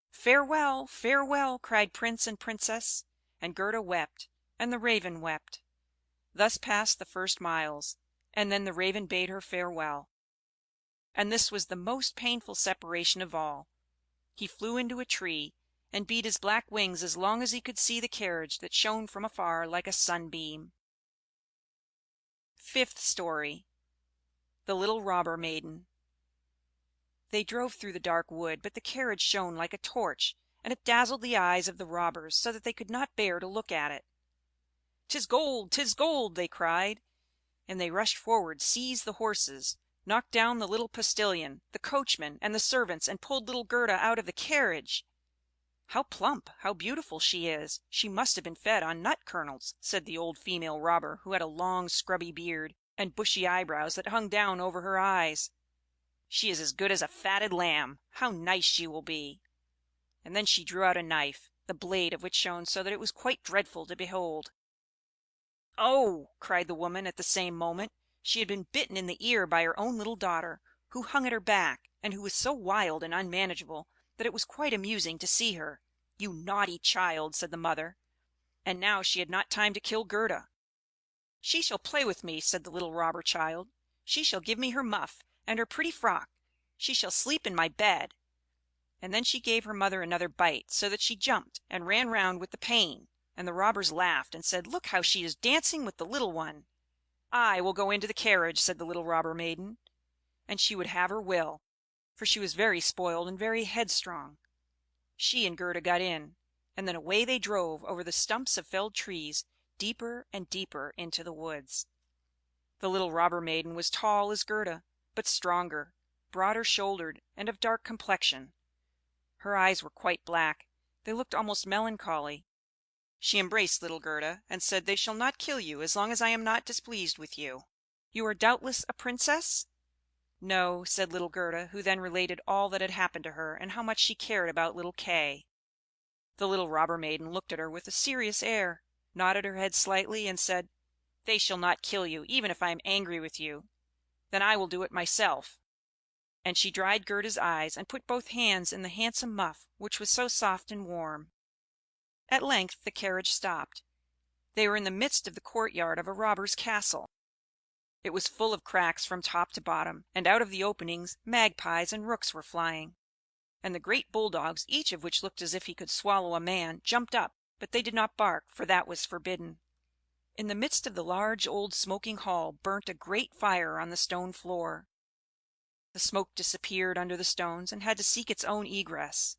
"Farewell, farewell!" cried Prince and Princess, and Gerda wept, and the Raven wept. Thus passed the first miles, and then the Raven bade her farewell. And this was the most painful separation of all. He flew into a tree, and beat his black wings as long as he could see the carriage that shone from afar like a sunbeam. Fifth Story. The Little Robber Maiden. They drove through the dark wood, but the carriage shone like a torch, and it dazzled the eyes of the robbers so that they could not bear to look at it. "'Tis gold! 'Tis gold!" they cried, and they rushed forward, seized the horses, knocked down the little postilion, the coachman, and the servants, and pulled little Gerda out of the carriage. "How plump, how beautiful she is! She must have been fed on nut kernels," said the old female robber, who had a long scrubby beard, and bushy eyebrows that hung down over her eyes. "She is as good as a fatted lamb. How nice she will be!" And then she drew out a knife, the blade of which shone so that it was quite dreadful to behold. "Oh!" cried the woman at the same moment. She had been bitten in the ear by her own little daughter, who hung at her back, and who was so wild and unmanageable that it was quite amusing to see her. "You naughty child!" said the mother. And now she had not time to kill Gerda. "She shall play with me," said the little robber child. "She shall give me her muff, and her pretty frock. She shall sleep in my bed." And then she gave her mother another bite, so that she jumped and ran round with the pain, and the robbers laughed and said, "Look how she is dancing with the little one." "I will go into the carriage," said the little robber maiden. And she would have her will, for she was very spoiled and very headstrong. She and Gerda got in, and then away they drove over the stumps of felled trees, deeper and deeper into the woods. The little robber maiden was tall as Gerda, but stronger, broader shouldered, and of dark complexion. Her eyes were quite black; they looked almost melancholy. She embraced little Gerda, and said, "They shall not kill you as long as I am not displeased with you. You are doubtless a princess?" "No," said little Gerda, who then related all that had happened to her, and how much she cared about little Kay. The little robber maiden looked at her with a serious air, nodded her head slightly, and said, "They shall not kill you, even if I am angry with you. Then I will do it myself." And she dried Gerda's eyes, and put both hands in the handsome muff, which was so soft and warm. At length the carriage stopped. They were in the midst of the courtyard of a robber's castle. It was full of cracks from top to bottom, and out of the openings magpies and rooks were flying. And the great bulldogs, each of which looked as if he could swallow a man, jumped up, but they did not bark, for that was forbidden. In the midst of the large old smoking hall burnt a great fire on the stone floor. The smoke disappeared under the stones, and had to seek its own egress.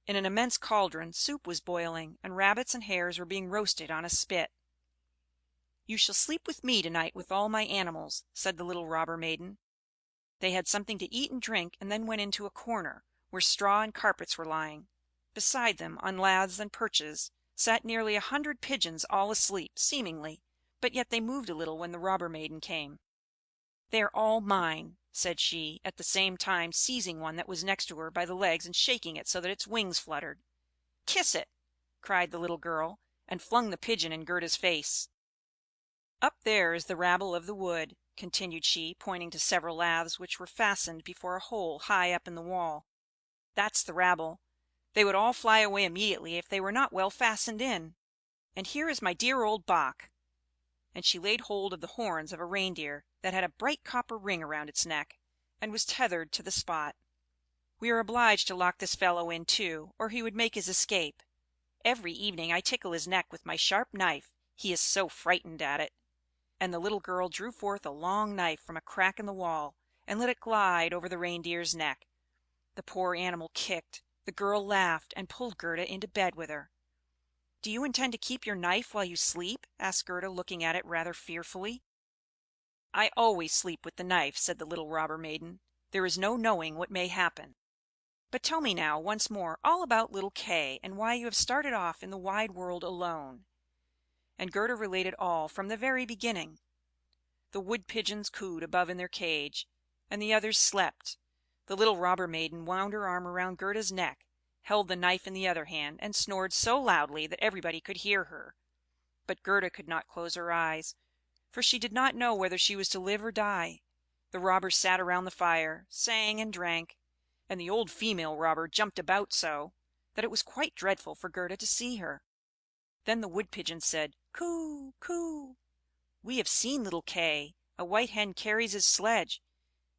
In an immense cauldron soup was boiling, and rabbits and hares were being roasted on a spit. "You shall sleep with me to-night with all my animals," said the little robber maiden. They had something to eat and drink, and then went into a corner, where straw and carpets were lying. Beside them, on laths and perches, sat nearly 100 pigeons, all asleep, seemingly, but yet they moved a little when the robber maiden came. "They are all mine," said she, at the same time seizing one that was next to her by the legs and shaking it so that its wings fluttered. "Kiss it!" cried the little girl, and flung the pigeon in Gerda's face. "Up there is the rabble of the wood," continued she, pointing to several laths which were fastened before a hole high up in the wall. "That's the rabble. They would all fly away immediately if they were not well fastened in. And here is my dear old Bach." And she laid hold of the horns of a reindeer that had a bright copper ring around its neck, and was tethered to the spot. "We are obliged to lock this fellow in too, or he would make his escape. Every evening I tickle his neck with my sharp knife, he is so frightened at it." And the little girl drew forth a long knife from a crack in the wall, and let it glide over the reindeer's neck. The poor animal kicked, the girl laughed, and pulled Gerda into bed with her. "Do you intend to keep your knife while you sleep?" asked Gerda, looking at it rather fearfully. "I always sleep with the knife," said the little robber maiden. "There is no knowing what may happen. But tell me now, once more, all about little Kay, and why you have started off in the wide world alone." And Gerda related all from the very beginning. The wood pigeons cooed above in their cage, and the others slept. The little robber maiden wound her arm around Gerda's neck, held the knife in the other hand, and snored so loudly that everybody could hear her. But Gerda could not close her eyes, for she did not know whether she was to live or die. The robbers sat around the fire, sang and drank. and the old female robber jumped about so, that it was quite dreadful for Gerda to see her. Then the wood pigeons said, "Coo! Coo! We have seen little Kay. A white hen carries his sledge.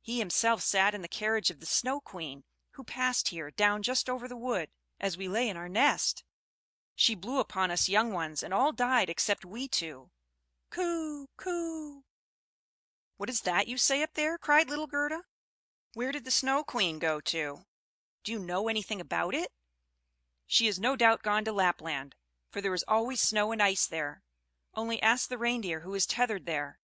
He himself sat in the carriage of the Snow Queen, who passed here, down just over the wood, as we lay in our nest. She blew upon us young ones, and all died except we two. Coo! Coo!" "What is that you say up there?" cried little Gerda. "Where did the Snow Queen go to? Do you know anything about it?" "She has no doubt gone to Lapland, for there is always snow and ice there. Only ask the reindeer who is tethered there.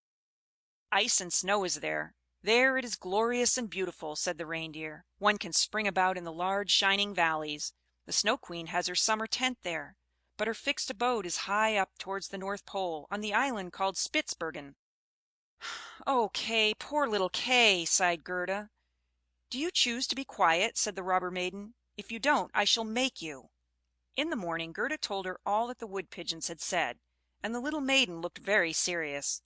Ice and snow is there. There it is glorious and beautiful," said the reindeer. "One can spring about in the large shining valleys. The Snow Queen has her summer tent there, but her fixed abode is high up towards the North Pole, on the island called Spitzbergen." "Oh, Kay, poor little Kay!" sighed Gerda. "Do you choose to be quiet?" said the robber maiden. "If you don't, I shall make you." In the morning Gerda told her all that the wood pigeons had said, and the little maiden looked very serious.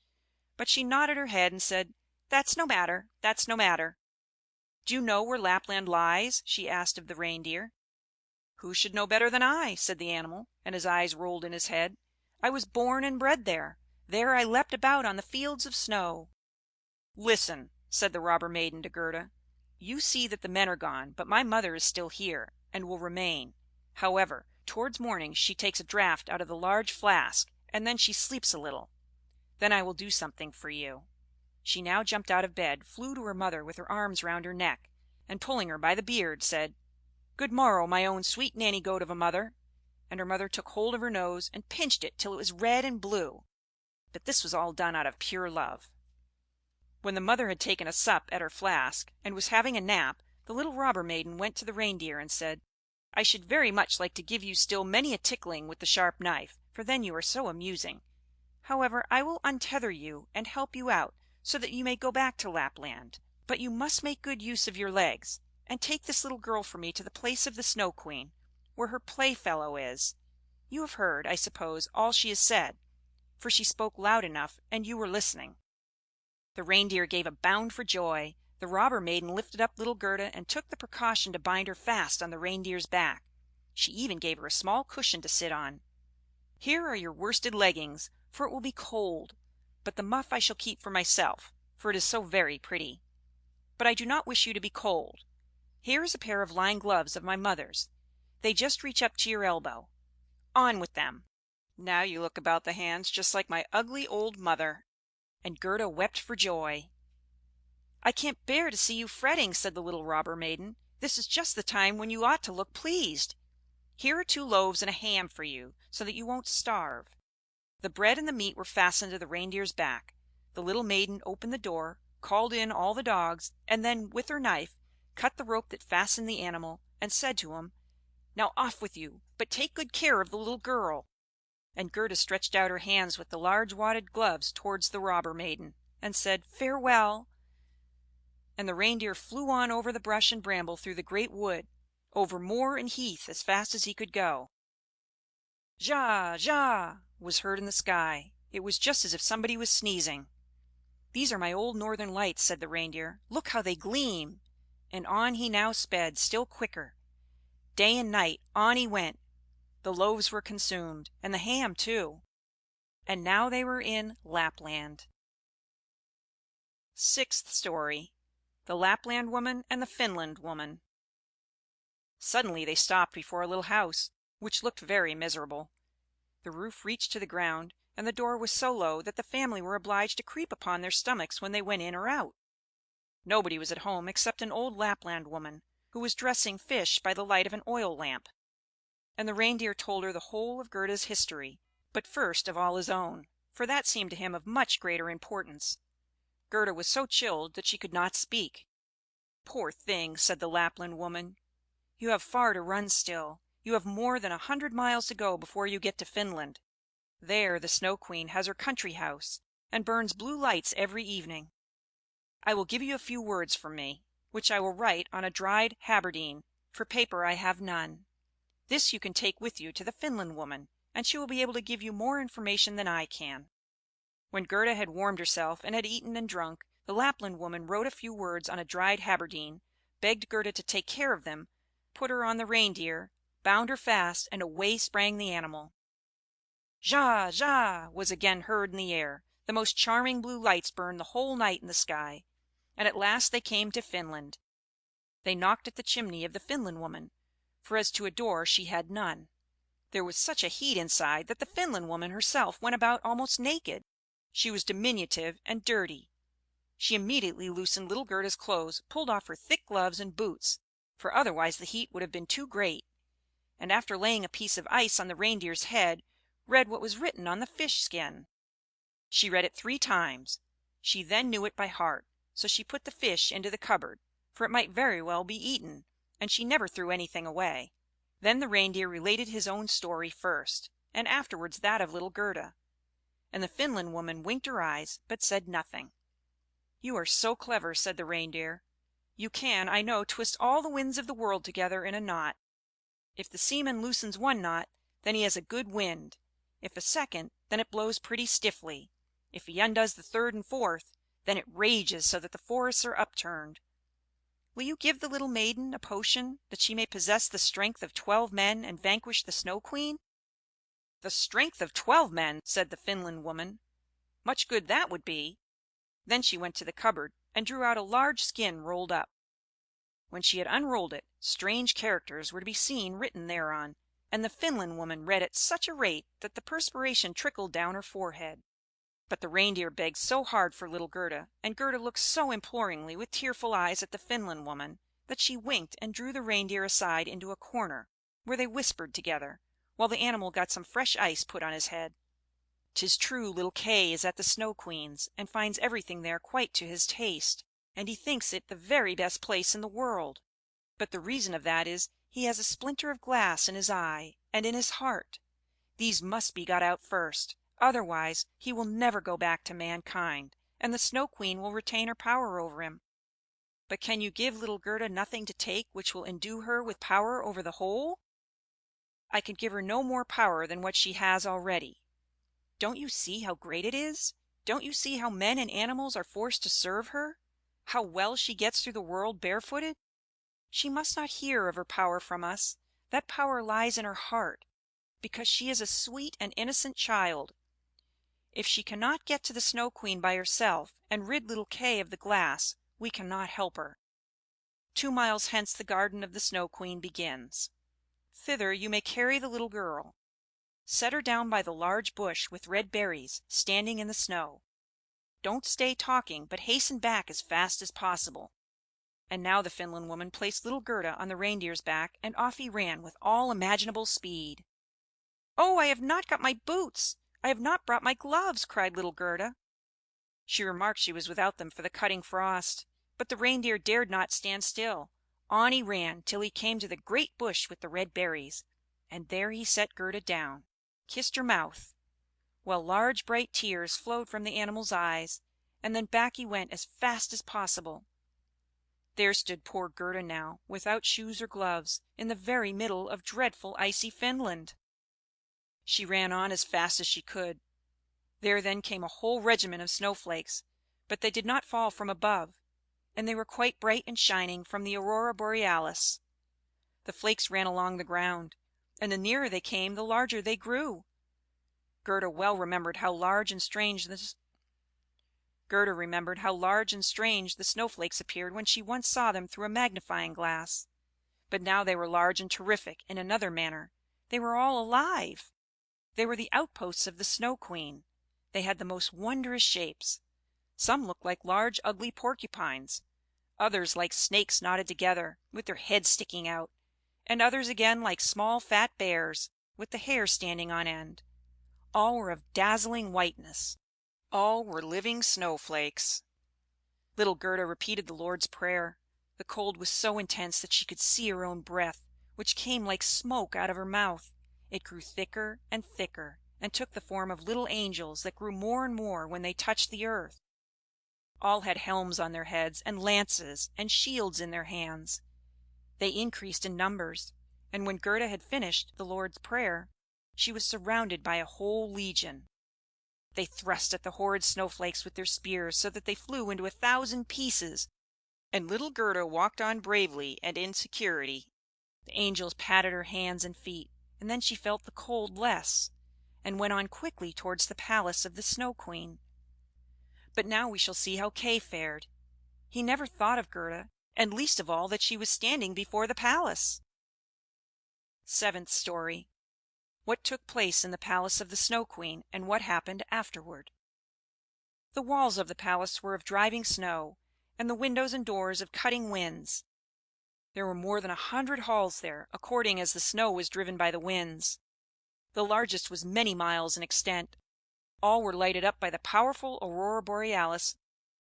But she nodded her head and said, "That's no matter, that's no matter." "Do you know where Lapland lies?" she asked of the reindeer. "Who should know better than I?" said the animal, and his eyes rolled in his head. "I was born and bred there. There I leapt about on the fields of snow." "Listen," said the robber maiden to Gerda. "You see that the men are gone, but my mother is still here, and will remain. However, towards morning she takes a draught out of the large flask, and then she sleeps a little. Then I will do something for you." She now jumped out of bed, flew to her mother with her arms round her neck, and pulling her by the beard, said, "Good morrow, my own sweet nanny goat of a mother." And her mother took hold of her nose, and pinched it till it was red and blue. But this was all done out of pure love. When the mother had taken a sup at her flask, and was having a nap, the little robber maiden went to the reindeer and said, "I should very much like to give you still many a tickling with the sharp knife, for then you are so amusing. However, I will untether you and help you out, so that you may go back to Lapland. But you must make good use of your legs, and take this little girl for me to the place of the Snow Queen, where her playfellow is. You have heard, I suppose, all she has said, for she spoke loud enough, and you were listening." The reindeer gave a bound for joy. The robber maiden lifted up little Gerda, and took the precaution to bind her fast on the reindeer's back. She even gave her a small cushion to sit on. "Here are your worsted leggings, for it will be cold; but the muff I shall keep for myself, for it is so very pretty. But I do not wish you to be cold. Here is a pair of lined gloves of my mother's. They just reach up to your elbow. On with them! Now you look about the hands just like my ugly old mother." And Gerda wept for joy. "I can't bear to see you fretting," said the little robber maiden. "This is just the time when you ought to look pleased. Here are 2 loaves and a ham for you, so that you won't starve." The bread and the meat were fastened to the reindeer's back. The little maiden opened the door, called in all the dogs, and then with her knife cut the rope that fastened the animal, and said to him, "Now off with you, but take good care of the little girl." And Gerda stretched out her hands with the large wadded gloves towards the robber maiden, and said, "Farewell." And the reindeer flew on over the brush and bramble through the great wood, over moor and heath as fast as he could go. "Ja! Ja!" was heard in the sky. It was just as if somebody was sneezing. "These are my old northern lights," said the reindeer. "Look how they gleam!" And on he now sped, still quicker. Day and night on he went. The loaves were consumed, and the ham too. And now they were in Lapland. Sixth story. The Lapland Woman and the Finland Woman. Suddenly they stopped before a little house, which looked very miserable. The roof reached to the ground, and the door was so low that the family were obliged to creep upon their stomachs when they went in or out. Nobody was at home except an old Lapland woman, who was dressing fish by the light of an oil lamp. And the reindeer told her the whole of Gerda's history, but first of all his own, for that seemed to him of much greater importance. Gerda was so chilled that she could not speak. "Poor thing," said the Lapland woman, "you have far to run still. You have more than 100 miles to go before you get to Finland. There the Snow Queen has her country house, and burns blue lights every evening. I will give you a few words from me, which I will write on a dried haberdine, for paper I have none. This you can take with you to the Finland woman, and she will be able to give you more information than I can." When Gerda had warmed herself and had eaten and drunk, the Lapland woman wrote a few words on a dried haberdine, begged Gerda to take care of them, put her on the reindeer, bound her fast, and away sprang the animal. "Ja! Ja!" was again heard in the air. The most charming blue lights burned the whole night in the sky, and at last they came to Finland. They knocked at the chimney of the Finland woman, for as to a door she had none. There was such a heat inside that the Finland woman herself went about almost naked. She was diminutive and dirty. She immediately loosened little Gerda's clothes, pulled off her thick gloves and boots, for otherwise the heat would have been too great, and after laying a piece of ice on the reindeer's head, read what was written on the fish skin. She read it 3 times. She then knew it by heart, so she put the fish into the cupboard, for it might very well be eaten, and she never threw anything away. Then the reindeer related his own story first, and afterwards that of little Gerda, and the Finland woman winked her eyes, but said nothing. "You are so clever," said the reindeer. "You can, I know, twist all the winds of the world together in a knot. If the seaman loosens one knot, then he has a good wind; if a second, then it blows pretty stiffly; if he undoes the third and fourth, then it rages so that the forests are upturned. Will you give the little maiden a potion, that she may possess the strength of 12 men and vanquish the Snow Queen?" "The strength of 12 men!" said the Finland woman. "Much good that would be!" Then she went to the cupboard and drew out a large skin rolled up. When she had unrolled it, strange characters were to be seen written thereon, and the Finland woman read at such a rate that the perspiration trickled down her forehead. But the reindeer begged so hard for little Gerda, and Gerda looked so imploringly with tearful eyes at the Finland woman, that she winked and drew the reindeer aside into a corner, where they whispered together, while the animal got some fresh ice put on his head. 'Tis true little Kay is at the Snow Queen's, and finds everything there quite to his taste, and he thinks it the very best place in the world. But the reason of that is, he has a splinter of glass in his eye and in his heart. These must be got out first, otherwise he will never go back to mankind, and the Snow Queen will retain her power over him. But can you give little Gerda nothing to take which will endue her with power over the whole?" "I can give her no more power than what she has already. Don't you see how great it is? Don't you see how men and animals are forced to serve her? How well she gets through the world barefooted? She must not hear of her power from us. That power lies in her heart, because she is a sweet and innocent child. If she cannot get to the Snow Queen by herself, and rid little Kay of the glass, we cannot help her. 2 miles hence the garden of the Snow Queen begins. Thither you may carry the little girl. Set her down by the large bush with red berries, standing in the snow. Don't stay talking, but hasten back as fast as possible." And now the Finland woman placed little Gerda on the reindeer's back, and off he ran with all imaginable speed. "Oh, I have not got my boots! I have not brought my gloves!" cried little Gerda. She remarked she was without them for the cutting frost, but the reindeer dared not stand still. On he ran till he came to the great bush with the red berries, and there he set Gerda down, kissed her mouth, while large bright tears flowed from the animal's eyes, and then back he went as fast as possible. There stood poor Gerda now, without shoes or gloves, in the very middle of dreadful icy Finland. She ran on as fast as she could. There then came a whole regiment of snowflakes, but they did not fall from above, and they were quite bright and shining from the aurora borealis. The flakes ran along the ground, and the nearer they came the larger they grew. Gerda remembered how large and strange the snowflakes appeared when she once saw them through a magnifying glass. But now they were large and terrific in another manner. They were all alive. They were the outposts of the Snow Queen. They had the most wondrous shapes. Some looked like large ugly porcupines, others like snakes knotted together, with their heads sticking out, and others again like small fat bears, with the hair standing on end. All were of dazzling whiteness. All were living snowflakes. Little Gerda repeated the Lord's Prayer. The cold was so intense that she could see her own breath, which came like smoke out of her mouth. It grew thicker and thicker, and took the form of little angels that grew more and more when they touched the earth. All had helms on their heads, and lances, and shields in their hands. They increased in numbers, and when Gerda had finished the Lord's Prayer, she was surrounded by a whole legion. They thrust at the horrid snowflakes with their spears, so that they flew into 1,000 pieces. And little Gerda walked on bravely and in security. The angels patted her hands and feet, and then she felt the cold less, and went on quickly towards the palace of the Snow Queen. But now we shall see how Kay fared. He never thought of Gerda, and least of all that she was standing before the palace. Seventh Story. What took place in the palace of the Snow Queen, and what happened afterward. The walls of the palace were of driving snow, and the windows and doors of cutting winds. There were more than 100 halls there, according as the snow was driven by the winds. The largest was many miles in extent. All were lighted up by the powerful aurora borealis,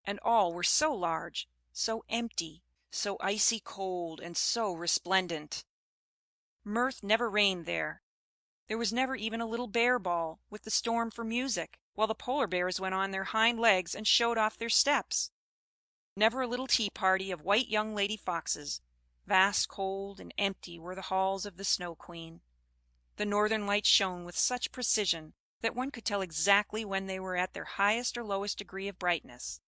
and all were so large, so empty, so icy cold, and so resplendent. Mirth never reigned there. There was never even a little bear ball, with the storm for music, while the polar bears went on their hind legs and showed off their steps. Never a little tea party of white young lady foxes. Vast, cold, and empty were the halls of the Snow Queen. The northern lights shone with such precision that one could tell exactly when they were at their highest or lowest degree of brightness.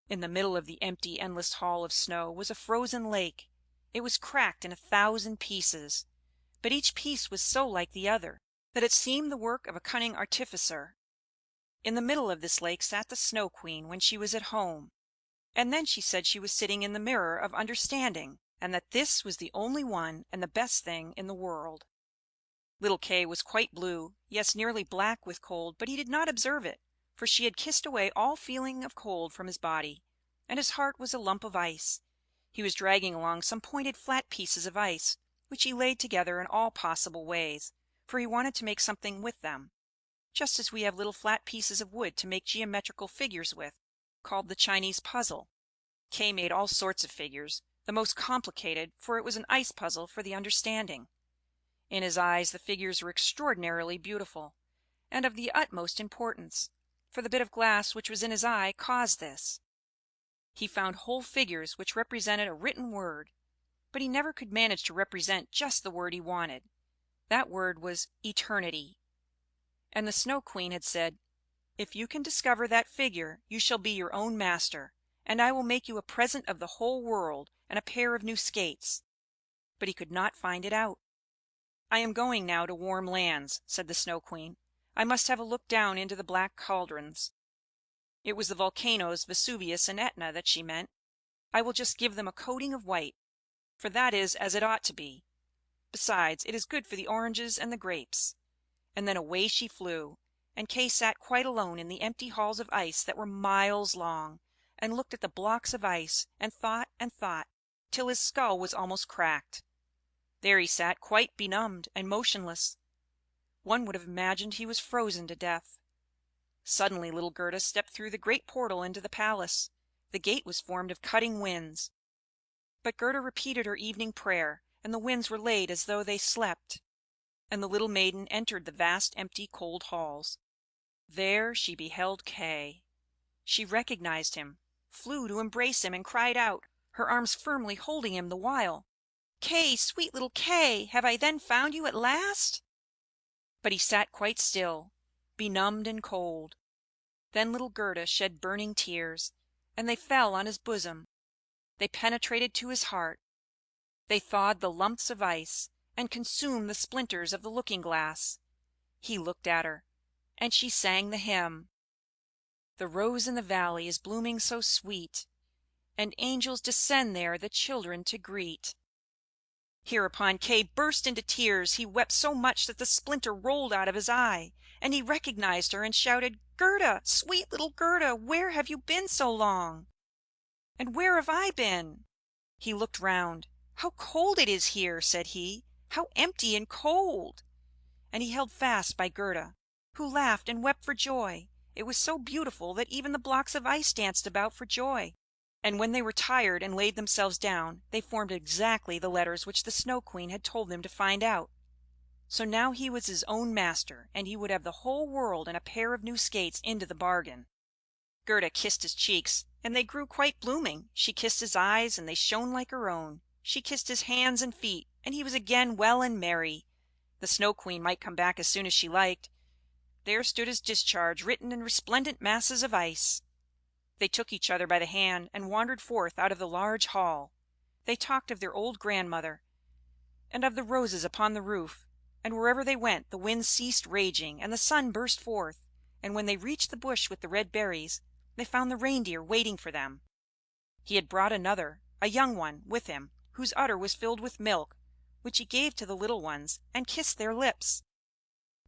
In the middle of the empty, endless hall of snow was a frozen lake. It was cracked in 1,000 pieces, but each piece was so like the other that it seemed the work of a cunning artificer. In the middle of this lake sat the Snow Queen when she was at home, and then she said she was sitting in the mirror of understanding, and that this was the only one and the best thing in the world. Little Kay was quite blue, yes, nearly black with cold, but he did not observe it, for she had kissed away all feeling of cold from his body, and his heart was a lump of ice. He was dragging along some pointed flat pieces of ice, which he laid together in all possible ways, for he wanted to make something with them, just as we have little flat pieces of wood to make geometrical figures with, called the Chinese puzzle. Kay made all sorts of figures, the most complicated, for it was an ice puzzle for the understanding. In his eyes the figures were extraordinarily beautiful, and of the utmost importance, for the bit of glass which was in his eye caused this. He found whole figures which represented a written word, but he never could manage to represent just the word he wanted. That word was eternity. And the Snow Queen had said, "If you can discover that figure, you shall be your own master, and I will make you a present of the whole world and a pair of new skates." But he could not find it out. "I am going now to warm lands," said the Snow Queen. "I must have a look down into the black cauldrons." It was the volcanoes Vesuvius and Etna that she meant. "I will just give them a coating of white, for that is as it ought to be. Besides, it is good for the oranges and the grapes." And then away she flew, and Kay sat quite alone in the empty halls of ice that were miles long, and looked at the blocks of ice, and thought, till his skull was almost cracked. There he sat quite benumbed and motionless. One would have imagined he was frozen to death. Suddenly little Gerda stepped through the great portal into the palace. The gate was formed of cutting winds. But Gerda repeated her evening prayer, and the winds were laid as though they slept, and the little maiden entered the vast, empty, cold halls. There she beheld Kay. She recognized him, flew to embrace him, and cried out, her arms firmly holding him the while, "Kay, sweet little Kay, have I then found you at last?" But he sat quite still, benumbed and cold. Then little Gerda shed burning tears, and they fell on his bosom. They penetrated to his heart. They thawed the lumps of ice, and consumed the splinters of the looking glass. He looked at her, and she sang the hymn, "The rose in the valley is blooming so sweet, and angels descend there the children to greet." Hereupon Kay burst into tears. He wept so much that the splinter rolled out of his eye, and he recognized her, and shouted, "Gerda, sweet little Gerda, where have you been so long?" "And where have I been?" He looked round. "How cold it is here!" said he. "How empty and cold!" And he held fast by Gerda, who laughed and wept for joy. It was so beautiful that even the blocks of ice danced about for joy. And when they were tired and laid themselves down, they formed exactly the letters which the Snow Queen had told them to find out. So now he was his own master, and he would have the whole world and a pair of new skates into the bargain. Gerda kissed his cheeks, and they grew quite blooming. She kissed his eyes, and they shone like her own. She kissed his hands and feet, and he was again well and merry. The Snow Queen might come back as soon as she liked. There stood his discharge written in resplendent masses of ice. They took each other by the hand and wandered forth out of the large hall. They talked of their old grandmother, and of the roses upon the roof; and wherever they went the wind ceased raging, and the sun burst forth. And when they reached the bush with the red berries, they found the Reindeer waiting for them. He had brought another, a young one, with him, whose udder was filled with milk, which he gave to the little ones, and kissed their lips.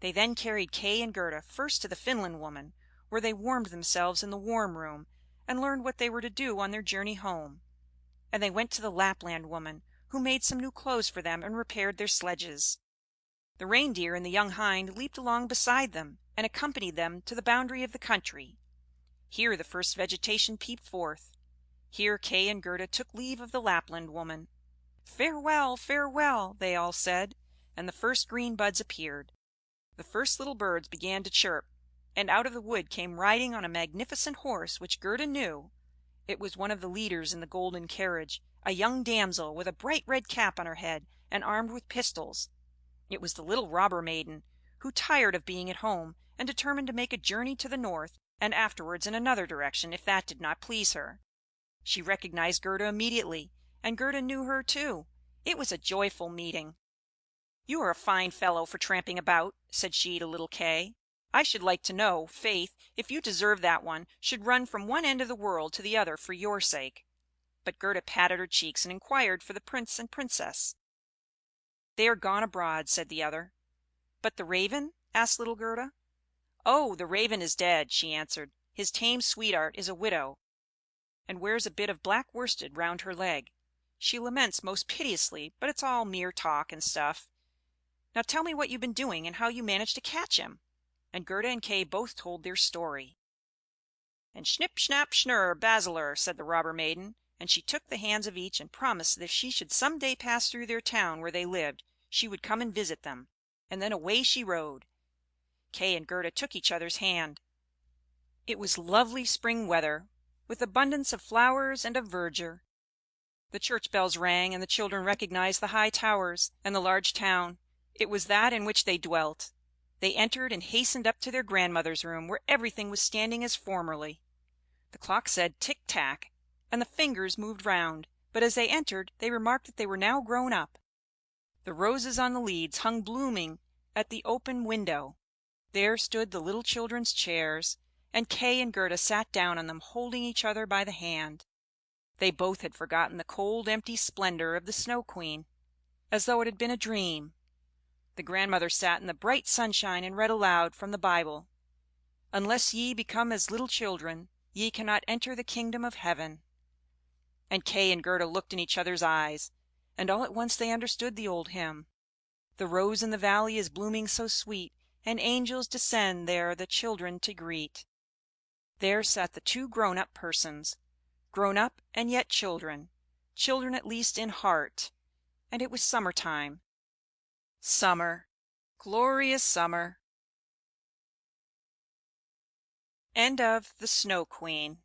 They then carried Kay and Gerda first to the Finland woman, where they warmed themselves in the warm room, and learned what they were to do on their journey home. And they went to the Lapland woman, who made some new clothes for them and repaired their sledges. The Reindeer and the young hind leaped along beside them, and accompanied them to the boundary of the country. Here the first vegetation peeped forth. Here Kay and Gerda took leave of the Lapland woman. "Farewell, farewell," they all said, and the first green buds appeared. The first little birds began to chirp, and out of the wood came riding on a magnificent horse which Gerda knew. It was one of the leaders in the golden carriage, a young damsel with a bright red cap on her head, and armed with pistols. It was the little robber maiden, who, tired of being at home, and determined to make a journey to the north, and afterwards in another direction if that did not please her. She recognized Gerda immediately, and Gerda knew her too. It was a joyful meeting. "You are a fine fellow for tramping about," said she to little Kay. "I should like to know, faith, if you deserve that one should run from one end of the world to the other for your sake." But Gerda patted her cheeks and inquired for the Prince and Princess. "They are gone abroad," said the other. "But the Raven?" asked little Gerda. "Oh, the Raven is dead," she answered. "His tame sweetheart is a widow, and wears a bit of black worsted round her leg. She laments most piteously, but it's all mere talk and stuff. Now tell me what you've been doing, and how you managed to catch him." And Gerda and Kay both told their story. "And Schnipp schnapp schnurr, Basiler," said the robber maiden, and she took the hands of each, and promised that if she should some day pass through their town where they lived, she would come and visit them. And then away she rode. Kay and Gerda took each other's hand. It was lovely spring weather, with abundance of flowers and of verdure. The church bells rang, and the children recognized the high towers and the large town. It was that in which they dwelt. They entered and hastened up to their grandmother's room, where everything was standing as formerly. The clock said tick tack, and the fingers moved round; but as they entered they remarked that they were now grown up. The roses on the leads hung blooming at the open window. There stood the little children's chairs, and Kay and Gerda sat down on them, holding each other by the hand. They both had forgotten the cold, empty splendor of the Snow Queen, as though it had been a dream. The grandmother sat in the bright sunshine and read aloud from the Bible: "Unless ye become as little children, ye cannot enter the kingdom of heaven." And Kay and Gerda looked in each other's eyes, and all at once they understood the old hymn: "The rose in the valley is blooming so sweet, and angels descend there the children to greet." There sat the two grown up persons, grown up and yet children, children at least in heart, and it was summer time. Summer, glorious summer. End of The Snow Queen.